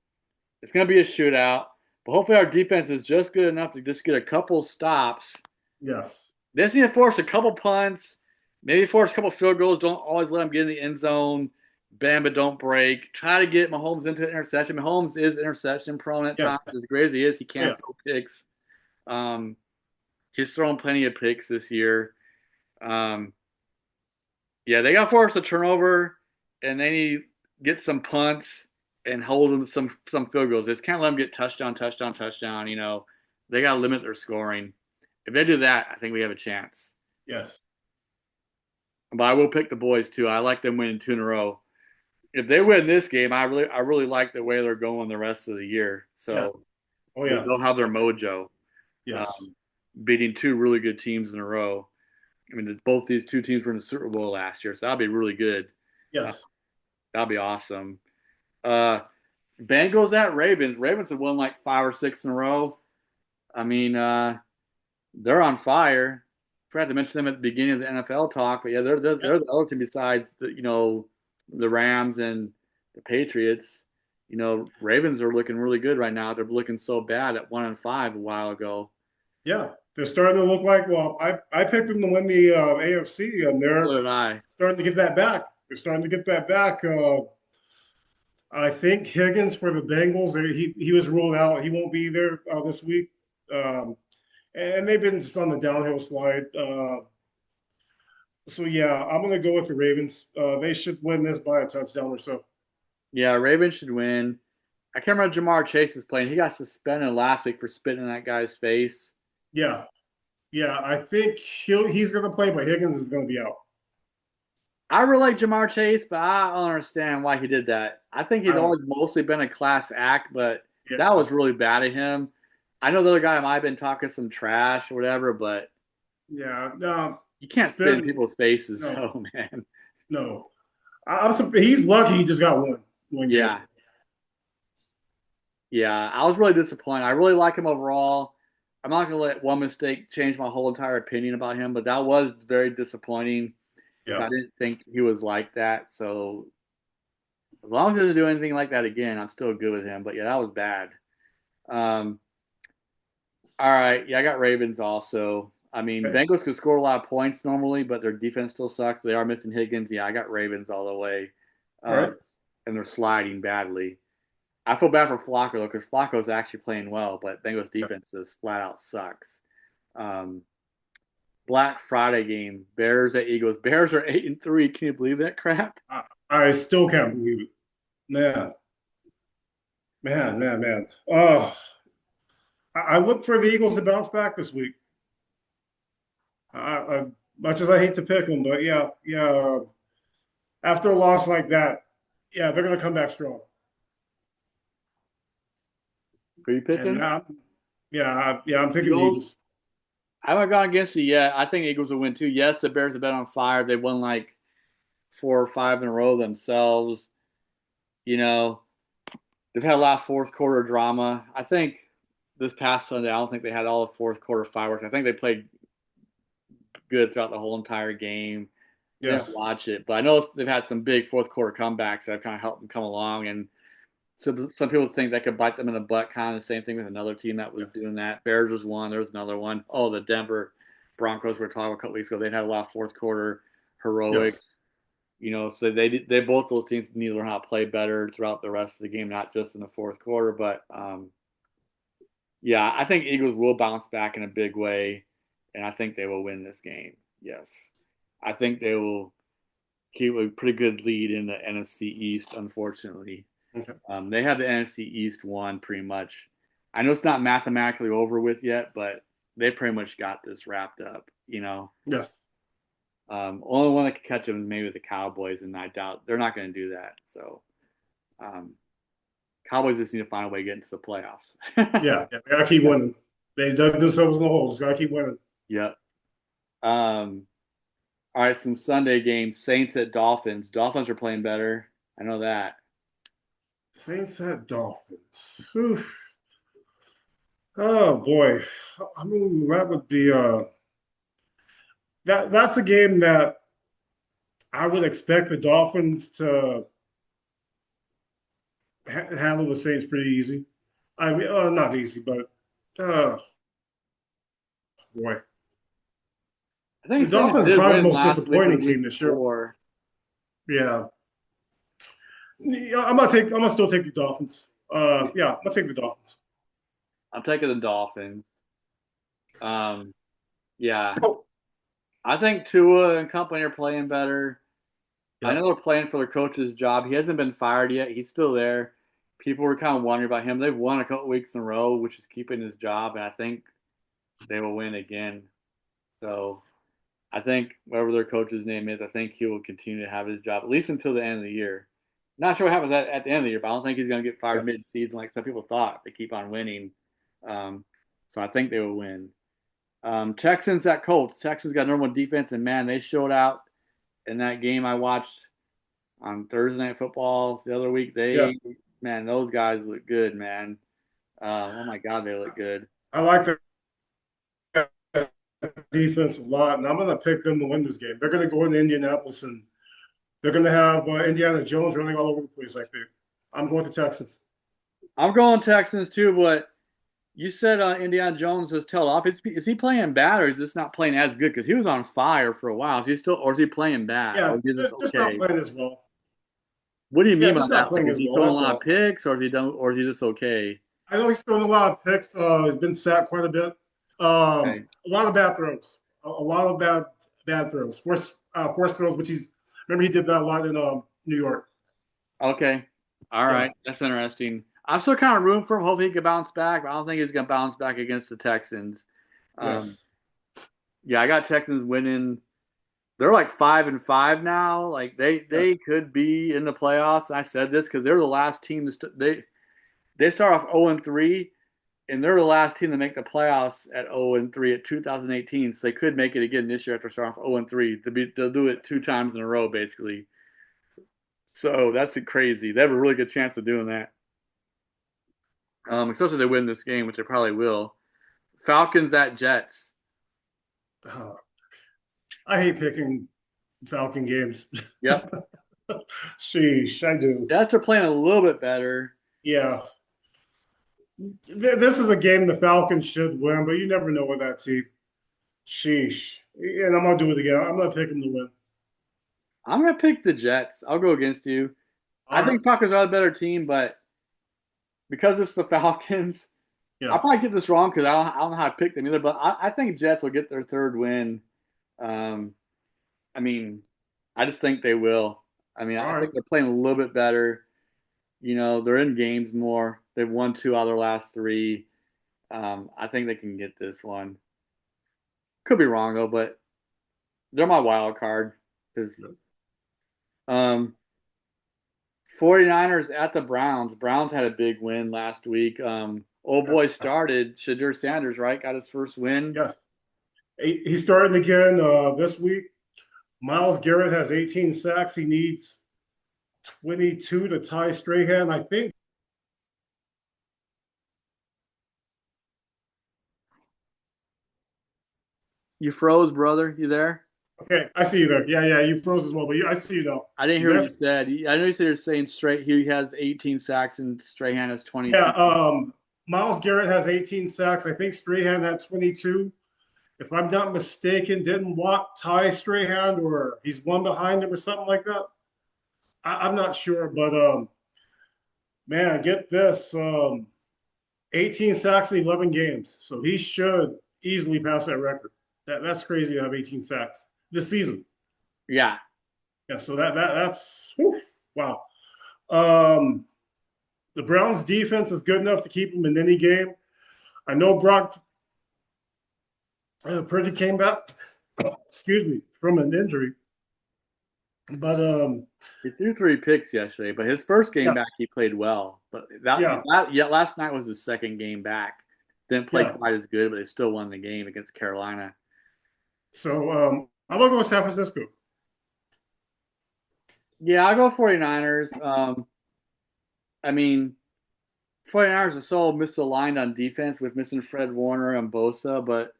it's going to be a shootout, but hopefully our defense is just good enough to just get a couple stops. Yes. They just need to force a couple punts, maybe force a couple field goals. Don't always let them get in the end zone. Bam, but don't break. Try to get Mahomes into the interception. Mahomes is interception prone at Yeah. times. As great as he is, he Oh, can't yeah. throw picks. Um, He's thrown plenty of picks this year. Um, yeah, they got to force a turnover, and they need to get some punts and hold them some field goals. They just can't let them get touchdown, touchdown, touchdown. They got to limit their scoring. If they do that, I think we have a chance. Yes. But I will pick the boys too. I like them winning two in a row. If they win this game, I really like the way they're going the rest of the year. Yes. So Oh yeah. they'll have their mojo, Yes. um, beating two really good teams in a row. I mean, both these two teams were in the Super Bowl last year, so that'll be really good. Uh, Yes. that'll be awesome. Uh, Bengals at Ravens. Ravens have won like 5 or 6 in a row. I mean, they're on fire. Forgot to mention them at the beginning of the NFL talk, but yeah, they're the other team besides the Rams and the Patriots. Ravens are looking really good right now. They're looking so bad at 1-5 a while ago. Yeah. They're starting to look like. Well, I picked them to win the AFC, and So they're did I. starting to get that back. They're starting to get that back. I think Higgins for the Bengals. He was ruled out. He won't be there this week. And they've been just on the downhill slide. So yeah, I'm gonna go with the Ravens. They should win this by a touchdown or so. Yeah, Ravens should win. I can't remember Jamar Chase is playing. He got suspended last week for spitting in that guy's face. Yeah, yeah. I think he's gonna play, but Higgins is gonna be out. I really like Jamar Chase, but I don't understand why he did that. I think I he's don't. always mostly been a class act, but that Yeah, was really bad of him. I know the other guy might have been talking some trash or whatever, but yeah. No, you can't spit in spin. people's faces, No, so man. no. I'm surprised. He's lucky. He just got one game. Yeah, yeah. I was really disappointed. I really like him overall. I'm not gonna let one mistake change my whole entire opinion about him, but that was very disappointing. Yeah. I didn't think he was like that. So as long as he doesn't do anything like that again, I'm still good with him. But yeah, that was bad. Um, all right, yeah, I got Ravens also. I mean, Okay. Bengals could score a lot of points normally, but their defense still sucks. They are missing Higgins. Yeah, I got Ravens all the way, All um, right. and they're sliding badly. I feel bad for Flacco though, because Flacco's actually playing well, but Bengals Yeah. defense just flat out sucks. Um, Black Friday game, Bears at Eagles. Bears are 8-3. Can you believe that crap? I still can't believe it. Man, man. Oh, I look for the Eagles to bounce back this week. Much as I hate to pick them, but yeah. After a loss like that, yeah, they're going to come back strong. Who are you And picking? yeah, I'm picking the Eagles. Eagles. I haven't gone against you yet. I think Eagles will win too. Yes, the Bears have been on fire. They won like 4 or 5 in a row themselves. You know, they've had a lot of fourth quarter drama. I think this past Sunday, I don't think they had all the fourth quarter fireworks. I think they played good throughout the whole entire game. I didn't Yes, watch it, but I know they've had some big fourth quarter comebacks that have kind of helped them come along. And some people think that could bite them in the butt. Kind of the same thing with another team that was yes, doing that. Bears was one. There was another one. Oh, the Denver Broncos were talking a couple weeks ago. They've had a lot of fourth quarter yes, heroics. So they both those teams need to learn how to play better throughout the rest of the game, not just in the fourth quarter. But yeah, I think Eagles will bounce back in a big way, and I think they will win this game. Yes, I think they will keep a pretty good lead in the NFC East. Unfortunately, okay, they have the NFC East won pretty much. I know it's not mathematically over with yet, but they pretty much got this wrapped up. yes, Only one that could catch them is maybe the Cowboys, and I doubt they're not going to do that. So, um, Cowboys just need to find a way to get into the playoffs. yeah. They gotta keep winning. They dug themselves in the hole. Just gotta keep winning. Yep. Um, all right, some Sunday games. Saints at Dolphins. Dolphins are playing better. I know that. Saints at Dolphins. Whew. Oh boy, I mean that would be that's a game that I would expect the Dolphins to handle the Saints pretty easy. I mean, not easy, but uh, boy, I the think Saints Dolphins is did probably the win most last week or the disappointing week team this year. before. Yeah, yeah. I'm gonna still take the Dolphins. Yeah, I'm gonna take the Dolphins. I'm taking the Dolphins. Um, Yeah. I think Tua and company are playing better. I Yeah. know they're playing for their coach's job. He hasn't been fired yet. He's still there. People were kind of wondering about him. They've won a couple weeks in a row, which is keeping his job, and I think they will win again. So I think whatever their coach's name is, I think he will continue to have his job at least until the end of the year. Not sure what happens at the end of the year, but I don't think he's going to get fired Yes. mid-season like some people thought. They keep on winning, um, so I think they will win. Texans at Colts. Texans got number one defense, and man, they showed out in that game I watched on Thursday Night Football the other week. Yeah. Man, those guys look good, man. Oh my God, they look good. I like that defense a lot, and I'm going to pick them to win this game. They're going to go into Indianapolis, and they're going to have Indiana Jones running all over the place, I think. I'm going to Texans. I'm going Texans too, but you said Indiana Jones has tailed off. Is he playing bad, or is this not playing as good? Because he was on fire for a while. Is he still, or is he playing bad, Yeah, or is he just just not okay? playing as well. What do you Yeah, mean by just not that? Like, playing is as he well. throwing a That's lot of all. picks, or is he done, or is he just okay? I know he's thrown a lot of picks. He's been sacked quite a bit. Okay. A lot of bad throws. A lot of bad throws. Forced throws, which he's remember he did that a lot in New York. Okay. All Yeah. right. That's interesting. I'm still kind of rooting for him. Hopefully he can bounce back, but I don't think he's going to bounce back against the Texans. Um, Yes. yeah, I got Texans winning. They're like 5-5 now. Like Yes. they could be in the playoffs. I said this because they're the last team to they start off 0-3, and they're the last team to make the playoffs at 0-3 at 2018. So they could make it again this year after starting off 0-3. They'll do it two times in a row basically. So that's crazy. They have a really good chance of doing that. Especially if they win this game, which they probably will. Falcons at Jets. Uh, I hate picking Falcon games. Yep. Sheesh, I do. Jets are playing a little bit better. Yeah. This is a game the Falcons should win, but you never know with that team. Sheesh. And I'm gonna do it again. I'm gonna pick them to win. I'm gonna pick the Jets. I'll go against you. I All right. think Falcons are a better team, but because it's the Falcons, Yeah. I'll probably get this wrong because I don't know how to pick them either. But I think Jets will get their third win. Um, I mean, I just think they will. I mean, All I right. think they're playing a little bit better. They're in games more. They've won two out of their last three. I think they can get this one. Could be wrong though, but they're my wild card. 'Cause, um, 49ers at the Browns. Browns had a big win last week. Old boy Yeah. started. Shadur Sanders, right? Got his first win. Yes. He's starting again this week. Miles Garrett has 18 sacks. He needs 22 to tie Strahan. I think. You froze, brother. You there? Okay, I see you there. Yeah, yeah, you froze as well, but I see you now. I didn't You hear what you there? said. I know you said you're saying straight. He has 18 sacks and Strahan has Yeah. 22. Miles Garrett has 18 sacks. I think Strahan had 22. If I'm not mistaken, didn't walk Ty Strahan or he's one behind him or something like that. I'm not sure, but man, get this: 18 sacks in 11 games, so he should easily pass that record. That's crazy to have 18 sacks this season. Yeah. Yeah, so that's whew, wow. Um, the Browns defense is good enough to keep them in any game. I know Brock Purdy came back, excuse me, from an injury, but He threw three picks yesterday, but his first game yeah, back he played well. But yeah, last night was his second game back. Didn't play yeah. quite as good, but they still won the game against Carolina. So I'm gonna go with San Francisco. Yeah, I'll go 49ers. I mean, 49ers are so misaligned on defense with missing Fred Warner and Bosa, but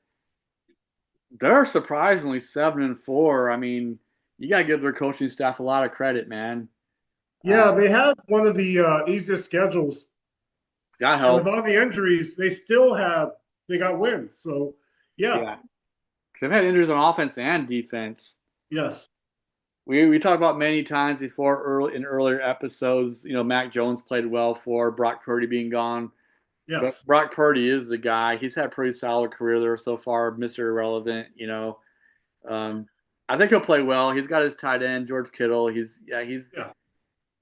they're surprisingly 7-4. I mean, you gotta give their coaching staff a lot of credit, man. Uh, Yeah, they had one of the easiest schedules, that and with helped. all the injuries, they got wins. So yeah, Yeah, 'cause they've had injuries on offense and defense. yes, We talked about many times before earlier episodes. Mac Jones played well for Brock Purdy being gone. But Yes. Brock Purdy is the guy. He's had a pretty solid career there so far, Mr. Irrelevant, you know. Um, I think he'll play well. He's got his tight end, George Kittle. Yeah. He's Yeah,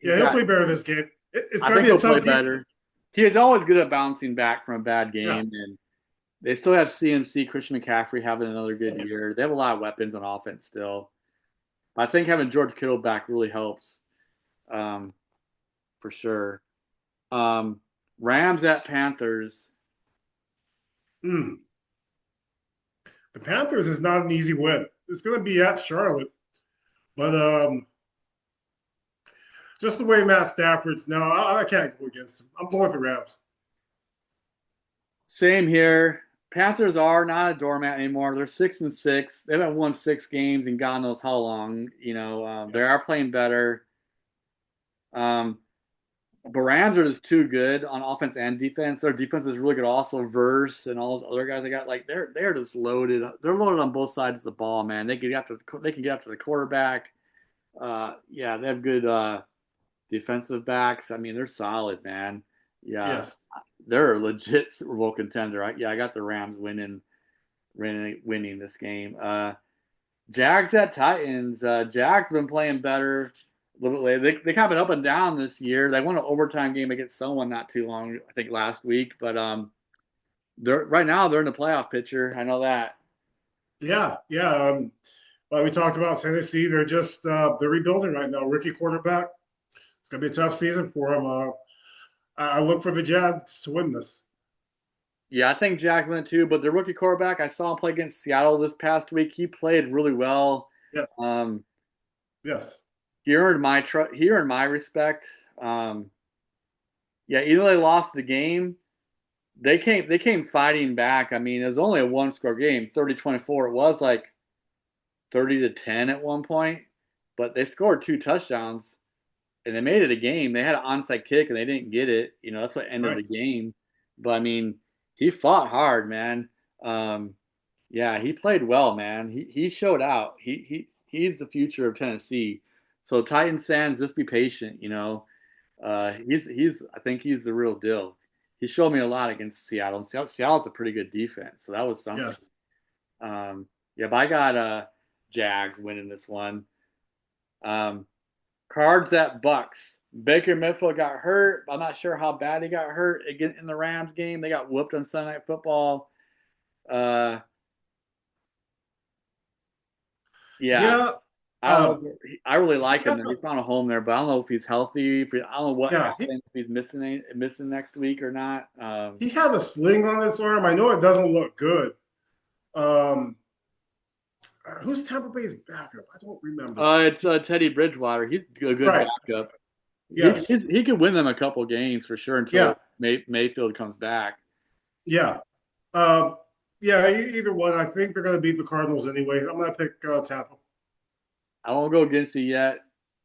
he'll got. play better this game. It's I going to think be a he'll play tough defense. better. He is always good at bouncing back from a bad Yeah. game, and they still have CMC, Christian McCaffrey having another good year. They have a lot of weapons on offense still. I think having George Kittle back really helps, um, for sure. Um, Rams at Panthers. Mm. The Panthers is not an easy win. It's going to be at Charlotte, but just the way Matt Stafford's now, I can't go against him. I'm going with the Rams. Same here. Panthers are not a doormat anymore. They're 6-6. They haven't won 6 games in God knows how long. They Yeah. are playing better. Um, but Rams are just too good on offense and defense. Their defense is really good. Also, Verse and all those other guys they got, like they're just loaded. They're loaded on both sides of the ball, man. They can get after the quarterback. Yeah, they have good defensive backs. I mean, they're solid, man. Yeah, Yes. they're a legit Super Bowl contender. I got the Rams winning this game. Jags at Titans. Jags been playing better a little bit later. They kind of been up and down this year. They won an overtime game against someone not too long, I think last week. But they're right now they're in the playoff picture. I know that. Yeah. Yeah. Like we talked about Tennessee, they're rebuilding right now. Rookie quarterback. It's gonna be a tough season for them. I look for the Jags to win this. Yeah, I think Jags win it too. But the rookie quarterback, I saw him play against Seattle this past week. He played really well. Yes. Um, Yes. he earned my respect. Um, yeah, even though they lost the game, they came fighting back. I mean, it was only a one score game, 30-24. It was like 30-10 at one point, but they scored 2 touchdowns and they made it a game. They had an onside kick and they didn't get it. That's what ended Right. the game. But I mean, he fought hard, man. Um, yeah, he played well, man. He showed out. He's the future of Tennessee. So Titans fans, just be patient. He's I think he's the real deal. He showed me a lot against Seattle. And Seattle's a pretty good defense, so that was something. Yes. Yeah, but I got Jags winning this one. Um, Cards at Bucks. Baker Mayfield got hurt. I'm not sure how bad he got hurt again in the Rams game. They got whooped on Sunday Night Football. Uh, yeah, Yeah. I don't know. I really He like him. had Though. a, He's found a home there, but I don't know if he's healthy. I don't know what yeah, happened. If he's missing next week or not. he had a sling on his arm. I know it doesn't look good. Um, who's Tampa Bay's backup? I don't remember. It's Teddy Bridgewater. He's a good Right. backup. Yes. He could win them a couple games for sure Yeah. until Mayfield comes back. Yeah. Um, yeah. Either one. I think they're going to beat the Cardinals anyway. I'm going to pick Tampa. I won't go against you yet.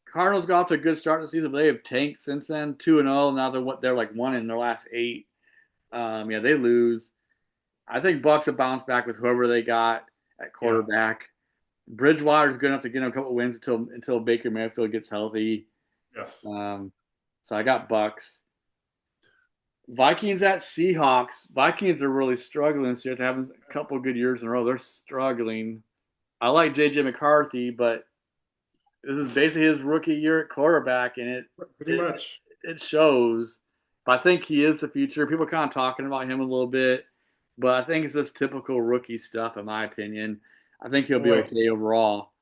Cardinals got off to a good start this season, but they have tanked since then, 2-0. Now they're like one in their last 8. Yeah, they lose. I think Bucks have bounced back with whoever they got at Yeah. quarterback. Bridgewater's good enough to get them a couple wins until Baker Mayfield gets healthy. Yes. So I got Bucks. Vikings at Seahawks. Vikings are really struggling this year. They're having a couple good years in a row. They're struggling. I like JJ McCarthy, but this is basically his rookie year at quarterback, and Pretty it much. it shows. But I think he is the future. People are kind of talking about him a little bit, but I think it's just typical rookie stuff, in my opinion. I think he'll be Boy. okay overall.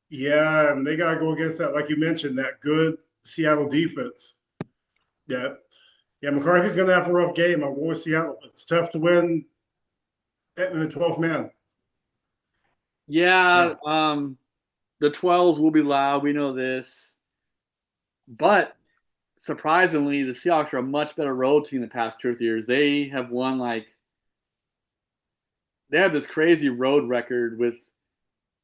Yeah, and they got to go against that, like you mentioned, that good Seattle defense. Yeah. Yeah, McCarthy's going to have a rough game. I'm going with Seattle. It's tough to win in the 12th man. Yeah, Yeah. the 12s will be loud. We know this, but surprisingly, the Seahawks are a much better road team the past 2 or 3 years. They have won they have this crazy road record with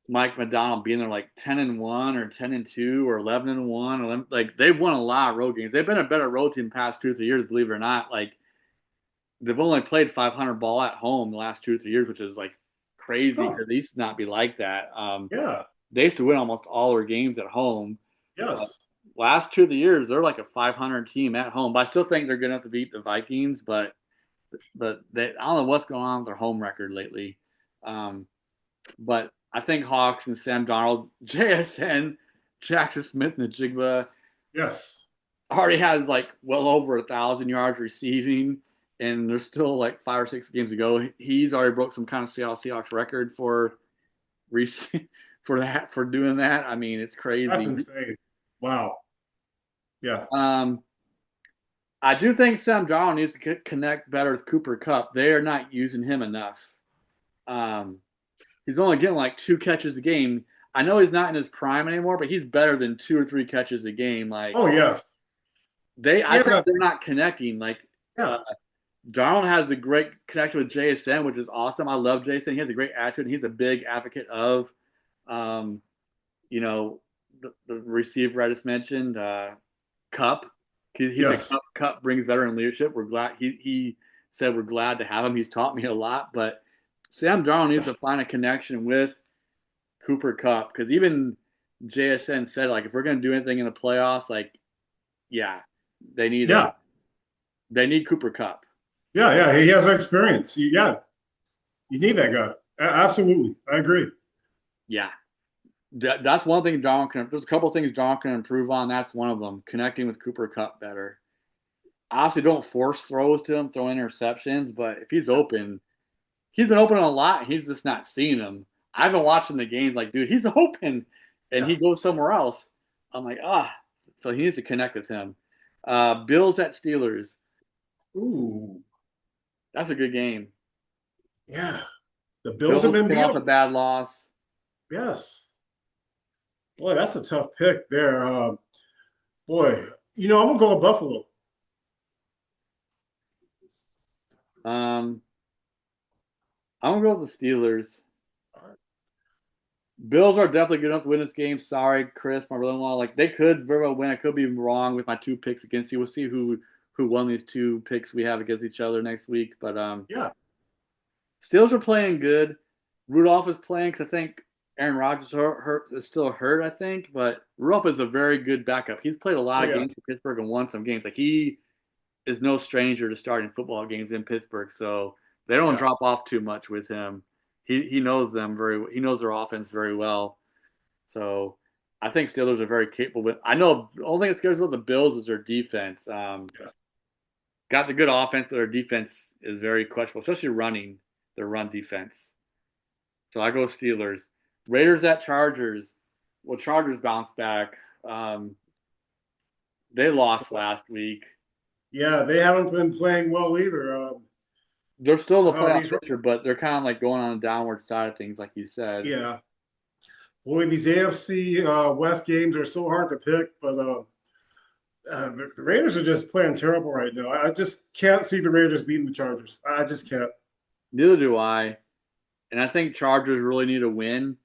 Mike McDonald being there like 10-1 or 10-2 or 11-1. Like they've won a lot of road games. They've been a better road team the past 2 or 3 years, believe it or not. Like they've only played 500 ball at home the last 2 or 3 years, which is like crazy Huh. because they used to not be like that. Yeah. They used to win almost all their games at home. Uh, Yes. Last 2 of the years, they're like a 500 team at home. But I still think they're good enough to beat the Vikings. But but I don't know what's going on with their home record lately. Um, but I think Hawks and Sam Darnold, JSN, Jackson Smith, and the Jigba Yes. already has like well over 1,000 yards receiving, and there's still like 5 or 6 games to go. He's already broke some kind of Seattle Seahawks record for for doing that. I mean, it's That's crazy. insane. Wow. Yeah. Um, I do think Sam Darnold needs to connect better with Cooper Kupp. They are not using him enough. Um, he's only getting like 2 catches a game. I know he's not in his prime anymore, but he's better than 2 or 3 catches a game. Like Oh yes. I Yeah. think they're not connecting. Like Yeah. Darnold has a great connection with JSN, which is awesome. I love JSN. He has a great attitude. He's a big advocate of, um, you know, the receiver I just mentioned, Cup. He said Yes. Cup brings veteran leadership. We're glad he said we're glad to have him. He's taught me a lot, but Sam Darnold needs to find a connection with Cooper Kupp because even JSN said like if we're gonna do anything in the playoffs, like yeah, they need Yeah. Cooper Kupp. Yeah. Yeah. He has experience. Yeah. You need that guy. Absolutely. I agree. Yeah, that's one thing Darnold can. There's a couple of things Darnold can improve on. That's one of them. Connecting with Cooper Kupp better. Obviously, don't force throws to him, throw interceptions. But if he's open, he's been open a lot. And he's just not seeing them. I've been watching the games. Like, dude, he's open, and Yeah. he goes somewhere else. I'm like, ah. So he needs to connect with him. Bills at Steelers. Ooh. That's a good game. Yeah. The Bills have Bills been came off a beatable. bad loss. Yes. Boy, that's a tough pick there. Boy, I'm gonna go with Buffalo. Um, I'm gonna go with the Steelers. Bills are definitely good enough to win this game. Sorry, Chris, my brother-in-law. Like they could very well win. I could be wrong with my 2 picks against you. We'll see who won these 2 picks we have against each other next week. But Yeah. Steelers are playing good. Rudolph is playing because I think Aaron Rodgers is still hurt. I think, but Rudolph is a very good backup. He's played a Oh lot of yeah. games for Pittsburgh and won some games. Like he is no stranger to starting football games in Pittsburgh, so they don't Yeah. drop off too much with him. He knows them very. He knows their offense very well. So I think Steelers are very capable. But I know the only thing that scares me about the Bills is their defense. Yeah. Got the good offense, but their defense is very questionable, especially running their run defense. So I go Steelers. Raiders at Chargers. Well, Chargers bounce back. Um, they lost last week. Yeah, they haven't been playing well either. They're still the playoff These picture, but they're kind of like going on the downward side of things, like you said. yeah, boy, these AFC West games are so hard to pick, but the Raiders are just playing terrible right now. I just can't see the Raiders beating the Chargers. I just can't. Neither do I. And I think Chargers really need a win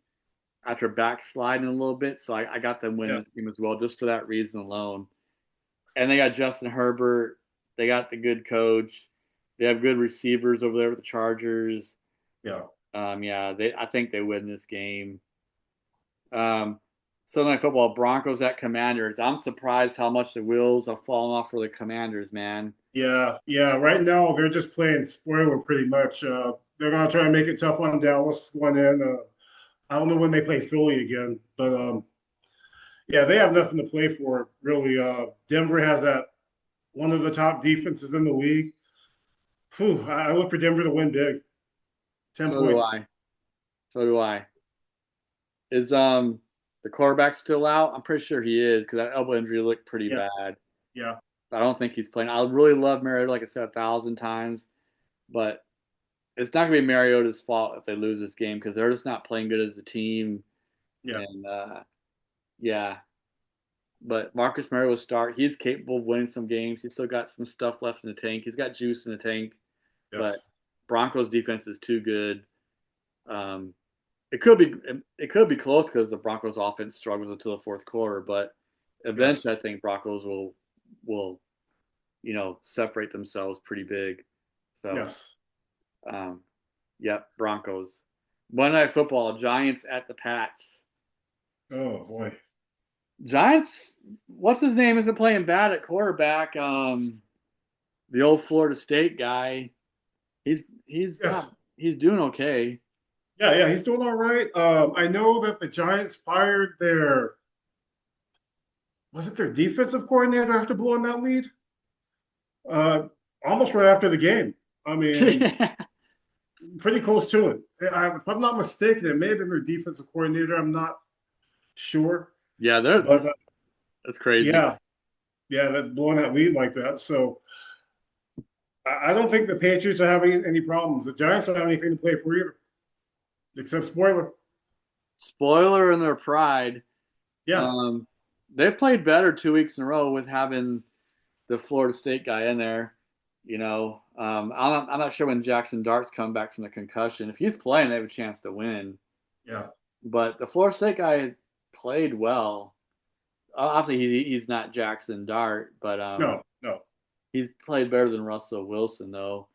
after backsliding a little bit. So I got them win Yeah, this game as well, just for that reason alone. And they got Justin Herbert. They got the good coach. They have good receivers over there with the Chargers. yeah, Yeah, I think they win this game. Um, Sunday Night Football, Broncos at Commanders. I'm surprised how much the wheels have fallen off for the Commanders, man. yeah. Right now, they're just playing spoiler pretty much. They're gonna try and make it tough on Dallas going in. I don't know when they play Philly again, but yeah, they have nothing to play for really. Denver has that one of the top defenses in the league. Whew, I look for Denver to win big. 10 So do points. I. So do I. Is the quarterback still out? I'm pretty sure he is because that elbow injury looked pretty Yeah, bad. yeah, I don't think he's playing. I really love Mariota, like I said 1,000 times, but it's not gonna be Mariota's fault if they lose this game because they're just not playing good as a team. yeah. And yeah, but Marcus Mariota will start. He's capable of winning some games. He's still got some stuff left in the tank. He's got juice in the tank, but Yes. Broncos defense is too good. Um, it could be close because the Broncos offense struggles until the fourth quarter, but eventually Yes. I think Broncos will separate themselves pretty big. So Yes. um, yep, Broncos. Monday Night Football, Giants at the Pats. Oh boy. Giants, what's his name isn't playing bad at quarterback. The old Florida State guy. He's not Yes. he's doing okay. Yeah, yeah, he's doing all right. I know that the Giants fired their was it their defensive coordinator after blowing that lead? Uh, Almost right after the game. I mean, pretty close to it. If I'm not mistaken, it may have been their defensive coordinator. I'm not sure, Yeah, but that's crazy. yeah, yeah, that blowing that lead like that. So I don't think the Patriots are having any problems. The Giants don't have anything to play for either, except spoiler. Spoiler in their pride. Yeah, Um, they've played better 2 weeks in a row with having the Florida State guy in there. I'm not sure when Jackson Dart's come back from the concussion. If he's playing, they have a chance to win. yeah. But the Florida State guy played well. Obviously, he's not Jackson Dart, but No, no. he's played better than Russell Wilson, though.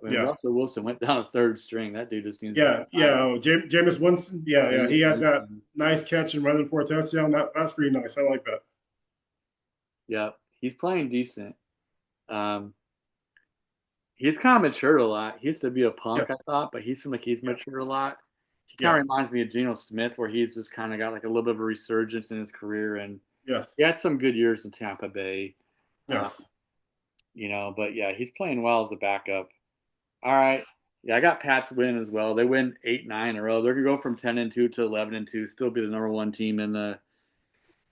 I mean, Yeah, Russell Wilson went down a third string. That dude just needs to yeah, yeah. retire. Jameis Winston. Yeah, yeah. He Jameis had that Winston. nice catch and running for a touchdown. That's pretty nice. I like that. Yep, he's playing decent. Um, he's kind of matured a lot. He used to be a Yeah, punk, I thought, but he seems like he's yeah, matured a lot. He kind yeah. of reminds me of Geno Smith, where he's just kind of got like a little bit of a resurgence in his career, and Yes, he had some good years in Tampa Bay. Uh, yes. but yeah, he's playing well as a backup. All right. Yeah, I got Pats win as well. They win 8-9 in a row. They're gonna go from 10-2 to 11-2, still be the number one team in the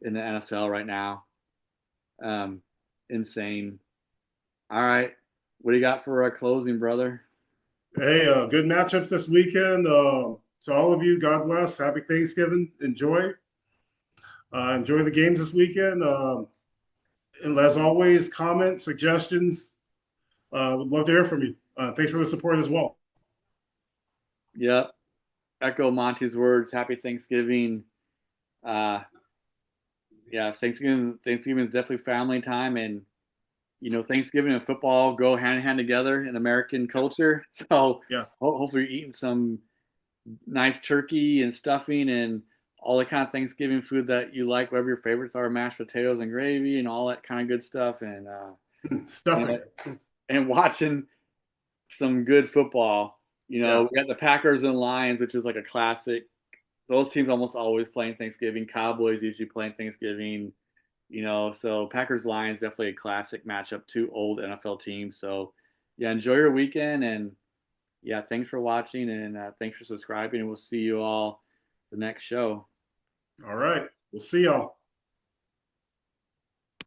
NFL right now. Um, insane. All right. What do you got for our closing, brother? Hey, good matchups this weekend. To all of you, God bless. Happy Thanksgiving. Enjoy the games this weekend. And as always, comments, suggestions. Would love to hear from you. Thanks for the support as well. Yep. Echo Monty's words. Happy Thanksgiving. Uh, yeah, Thanksgiving is definitely family time, and Thanksgiving and football go hand in hand together in American culture. So Yeah, hopefully you're eating some nice turkey and stuffing and all the kind of Thanksgiving food that you like, whatever your favorites are, mashed potatoes and gravy and all that kind of good stuff, and stuffing. and watching some good football. Yeah, We got the Packers and Lions, which is like a classic. Those teams almost always playing Thanksgiving. Cowboys usually playing Thanksgiving. So Packers Lions definitely a classic matchup. Two old NFL teams. So yeah, enjoy your weekend and yeah, thanks for watching and thanks for subscribing. And we'll see you all the next show. all right. We'll see y'all.